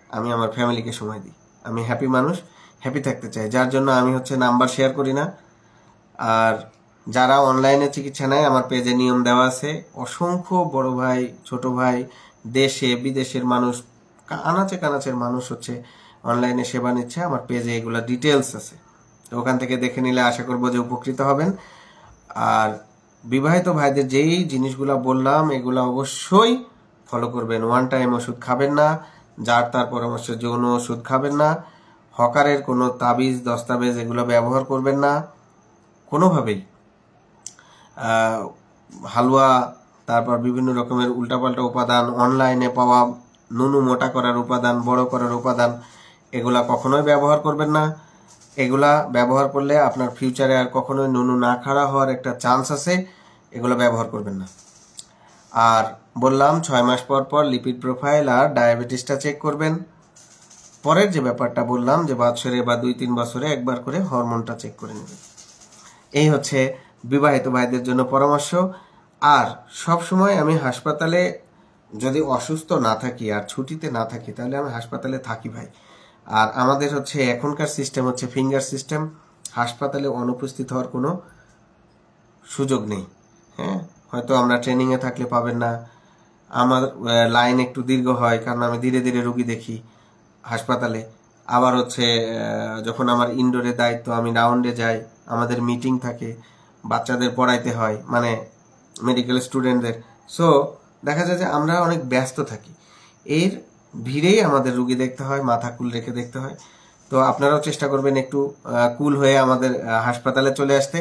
আমি আমার ফ্যামিলিকে সময় দিই, আমি হ্যাপি মানুষ, হ্যাপি থাকতে চাই, যার জন্য আমি হচ্ছে নাম্বার শেয়ার করি না। আর যারা অনলাইনে চিকিৎসা নেয়, আমার পেজে নিয়ম দেওয়া আছে। অসংখ্য বড় ভাই, ছোট ভাই, দেশে বিদেশের মানুষ, আনাচে কানাচের মানুষ হচ্ছে অনলাইনে সেবা নিচ্ছে। আমার পেজে এগুলো ডিটেলস আছে, তো ওখান থেকে দেখে নিলে আশা করবো যে উপকৃত হবেন। আর বিবাহিত ভাইদের যেই জিনিসগুলো বললাম এগুলো অবশ্যই ফলো করবেন। ওয়ান টাইম ওষুধ খাবেন না, যার তার পরামর্শে যৌন ওষুধ খাবেন না, হকারের কোনো তাবিজ দস্তাবেজ এগুলো ব্যবহার করবেন না কোনোভাবেই। হালুয়া, তারপর বিভিন্ন রকমের উল্টাপাল্টা উপাদান, অনলাইনে পাওয়া নুনু মোটা করার উপাদান, বড় করার উপাদান, এগুলা কখনোই ব্যবহার করবেন না। এগুলা ব্যবহার করলে আপনার ফিউচারে আর কখনোই নুনু না খাড়া হওয়ার একটা চান্স আছে, এগুলো ব্যবহার করবেন না। আর বললাম 6 মাস পর পর লিপিড প্রোফাইল আর ডায়াবেটিসটা চেক করবেন। পরের যে ব্যাপারটা বললাম যে বছরে বা 2-3 বছরে একবার করে হরমোনটা চেক করে নেবেন। এই হচ্ছে বিবাহিত ভাইদের জন্য পরামর্শ। আর সব সময় আমি হাসপাতালে যদি অসুস্থ না থাকি আর ছুটিতে না থাকি, তাহলে আমি হাসপাতালে থাকি ভাই। আর আমাদের হচ্ছে এখনকার সিস্টেম হচ্ছে ফিঙ্গার সিস্টেম, হাসপাতালে অনুপস্থিত হওয়ার কোনো সুযোগ নেই। হ্যাঁ, হয়তো আমরা ট্রেনিংয়ে থাকলে পাবেন না, আমার লাইন একটু দীর্ঘ হয় কারণ আমি ধীরে ধীরে রুগী দেখি হাসপাতালে। আবার হচ্ছে যখন আমার ইনডোরে দায়িত্ব, আমি রাউন্ডে যাই, আমাদের মিটিং থাকে, বাচ্চাদের পড়াইতে হয়, মানে মেডিকেল স্টুডেন্টদের। সো দেখা যায় যে আমরা অনেক ব্যস্ত থাকি, এর ভিড়েই আমাদের রুগী দেখতে হয়, মাথা কুল রেখে দেখতে হয়। তো আপনারাও চেষ্টা করবেন একটু কুল হয়ে আমাদের হাসপাতালে চলে আসতে।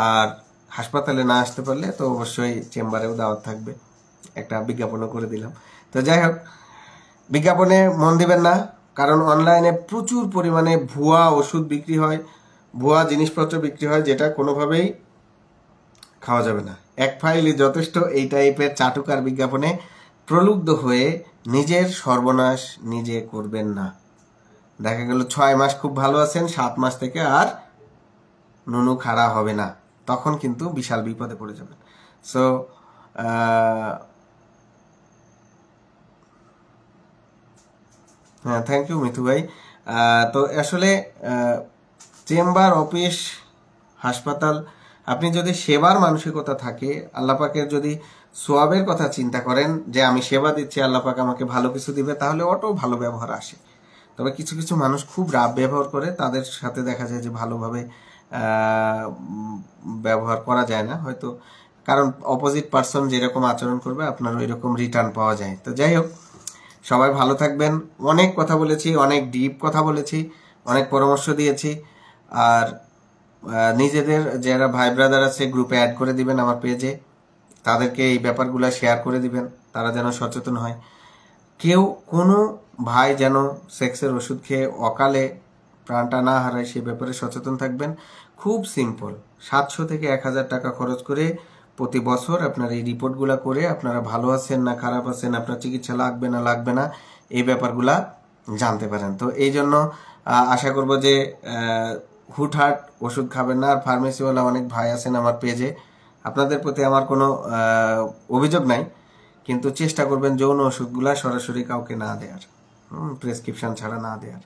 আর হাসপাতালে না আসতে পারলে তো অবশ্যই চেম্বারেও দাওয়াত থাকবে, একটা বিজ্ঞাপনও করে দিলাম। তো যাই হোক, বিজ্ঞাপনে মন দিবেন না, কারণ অনলাইনে প্রচুর পরিমাণে ভুয়া ওষুধ বিক্রি হয়, ভুয়া জিনিসপত্র বিক্রি হয়, যেটা কোনোভাবেই খাওয়া যাবে না। এক ফাইলই যথেষ্ট। এই টাইপের চাটুকার বিজ্ঞাপনে প্রলুব্ধ হয়ে নিজের সর্বনাশ নিজে করবেন না। দেখা গেল 6 মাস খুব ভালো আছেন, 7 মাস থেকে আর নুনু খাড়া হবে না, তখন কিন্তু বিশাল বিপদে পড়ে যাবেন। সো হ্যাঁ, থ্যাংক ইউ মিথু ভাই। তো আসলে চেম্বার, অফিস, হাসপাতাল আপনি যদি সেবার মানসিকতা থাকে, আল্লাহ পাকের যদি সোয়াবের কথা চিন্তা করেন যে আমি সেবা দিচ্ছি, আল্লাহ পাক আমাকে ভালো কিছু দিবে, তাহলে অটো ভালো ব্যবহার আসে। তবে কিছু কিছু মানুষ খুব রাব ব্যবহার করে, তাদের সাথে দেখা যায় যে ভালোভাবে ব্যবহার করা যায় না হয়তো, কারণ অপোজিট পার্সন যেরকম আচরণ করবে আপনার ওই রকম রিটার্ন পাওয়া যায়। তো যাই হোক, সবাই ভালো থাকবেন। অনেক কথা বলেছি, অনেক ডিপ কথা বলেছি, অনেক পরামর্শ দিয়েছি। আর নিজেদের যারা ভাই ব্রাদার আছে গ্রুপে অ্যাড করে দিবেন আমার পেজে, তাদেরকে এই ব্যাপারগুলো শেয়ার করে দিবেন, তারা যেন সচেতন হয়। কেউ কোনো ভাই যেন সেক্সের ওষুধ খেয়ে অকালে প্রাণটা না হারায় সে ব্যাপারে সচেতন থাকবেন। খুব সিম্পল, 700 থেকে 1000 টাকা খরচ করে প্রতি বছর আপনার এই রিপোর্টগুলা করে আপনারা ভালো আছেন না খারাপ আছেন, আপনার চিকিৎসা লাগবে না লাগবে না, এই ব্যাপারগুলা জানতে পারেন। তো এই জন্য আশা করব যে হুটহাট ওষুধ খাবেন না। আর ফার্মেসিওয়ালা অনেক ভাই আছেন আমার পেজে, আপনাদের প্রতি আমার কোনো অভিযোগ নাই, কিন্তু চেষ্টা করবেন যৌন ওষুধগুলা সরাসরি কাউকে না দেওয়ার, প্রেসক্রিপশন ছাড়া না দেওয়ার।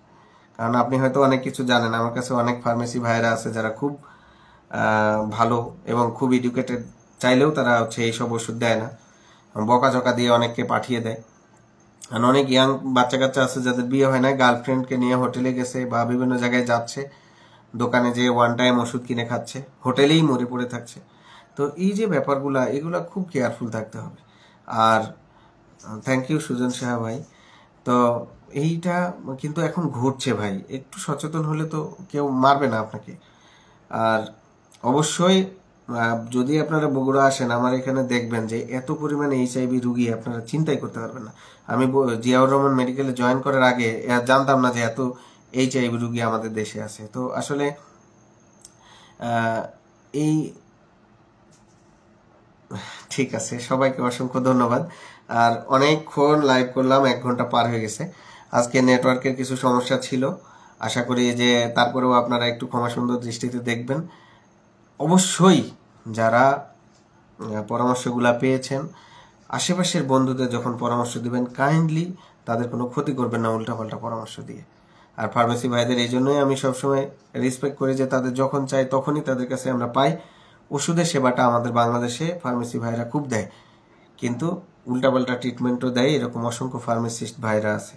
কারণ আপনি হয়তো অনেক কিছু জানেন, আমার কাছে অনেক ফার্মেসি ভাইরা আছে যারা খুব ভালো এবং খুব এডুকেটেড, চাইলেও তারা এইসব ওষুধ দেয় না, বকাঝকা দিয়ে অনেককে পাঠিয়ে দেয়। আর অনেক ইয়াং বাচ্চা কাচ্চা আছে যাদের বিয়ে হয় না, গার্লফ্রেন্ডকে নিয়ে হোটেলে গেছে বা বিভিন্ন জায়গায় যাচ্ছে, দোকানে যে ওয়ান টাইম ওষুধ কিনে খাচ্ছে, হোটেলেই মরে পড়ে থাকছে। তো এই যে ব্যাপারগুলা, এগুলা খুব কেয়ারফুল থাকতে হবে। আর থ্যাংক ইউ সুজন সাহা ভাই। তো এইটা কিন্তু এখন ঘটছে ভাই, একটু সচেতন হলে তো কেউ মারবে না আপনাকে। আর অবশ্যই যদি আপনারা বগুড়া আসেন আমার এখানে, দেখবেন যে এত পরিমাণে HIV রুগী আপনারা চিন্তাই করতে পারবেন না। আমি জিয়াউর রহমান মেডিকেলে জয়েন করার আগে জানতাম না যে এত HIV রুগী আমাদের দেশে আছে। তো আসলে এই ঠিক আছে, সবাইকে অসংখ্য ধন্যবাদ। আর অনেকক্ষণ লাইভ করলাম, 1 ঘন্টা পার হয়ে গেছে। আজকে নেটওয়ার্কের কিছু সমস্যা ছিল, আশা করি যে তারপরেও আপনারা একটু ক্ষমা সুন্দর দৃষ্টিতে দেখবেন। অবশ্যই যারা পরামর্শগুলা পেয়েছেন, আশেপাশের বন্ধুদের যখন পরামর্শ দিবেন, কাইন্ডলি তাদের কোনো ক্ষতি করবেন না উল্টাপাল্টা পরামর্শ দিয়ে। আর ফার্মেসি ভাইদের এই জন্যই আমি সবসময় রেসপেক্ট করি যে তাদের যখন চাই তখনই তাদের কাছে আমরা পাই। ওষুধের সেবাটা আমাদের বাংলাদেশে ফার্মেসি ভাইরা খুব দেয়, কিন্তু উল্টাপাল্টা ট্রিটমেন্টও দেয়, এরকম অসংখ্য ফার্মাসিস্ট ভাইরা আছে।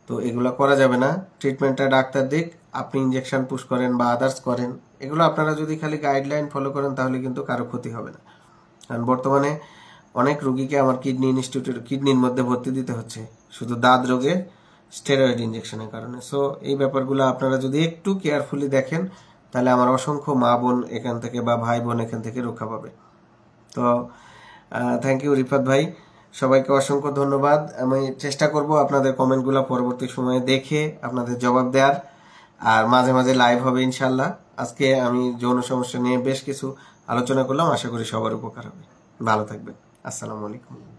তো এগুলো করা যাবে না। ট্রিটমেন্টটা ডাক্তার দিক, আপনি ইনজেকশন পুশ করেন বা আদার্স করেন, এগুলো আপনারা যদি খালি গাইডলাইন ফলো করেন তাহলে কিন্তু কারো ক্ষতি হবে না। কারণ বর্তমানে অনেক রোগীকে আমার কিডনি ইনস্টিটিউটের কিডনির মধ্যে ভর্তি দিতে হচ্ছে শুধু দাঁত রোগে স্টেরয়েড ইনজেকশনের কারণে। সো এই ব্যাপারগুলো আপনারা যদি একটু কেয়ারফুলি দেখেন, তাহলে আমার অসংখ্য মা বোন এখান থেকে বা ভাই বোন এখান থেকে রক্ষা পাবে। তো থ্যাংক ইউ রিফাত ভাই, সবাইকে অসংখ্য ধন্যবাদ। আমি চেষ্টা করব আপনাদের কমেন্টগুলো পরবর্তী সময়ে দেখে আপনাদের জবাব দেওয়ার, আর মাঝে মাঝে লাইভ হবে ইনশাল্লাহ। আজকে আমি যৌন সমস্যা নিয়ে বেশ কিছু আলোচনা করলাম, আশা করি সবার উপকার হবে। ভালো থাকবেন, আসসালামু আলাইকুম।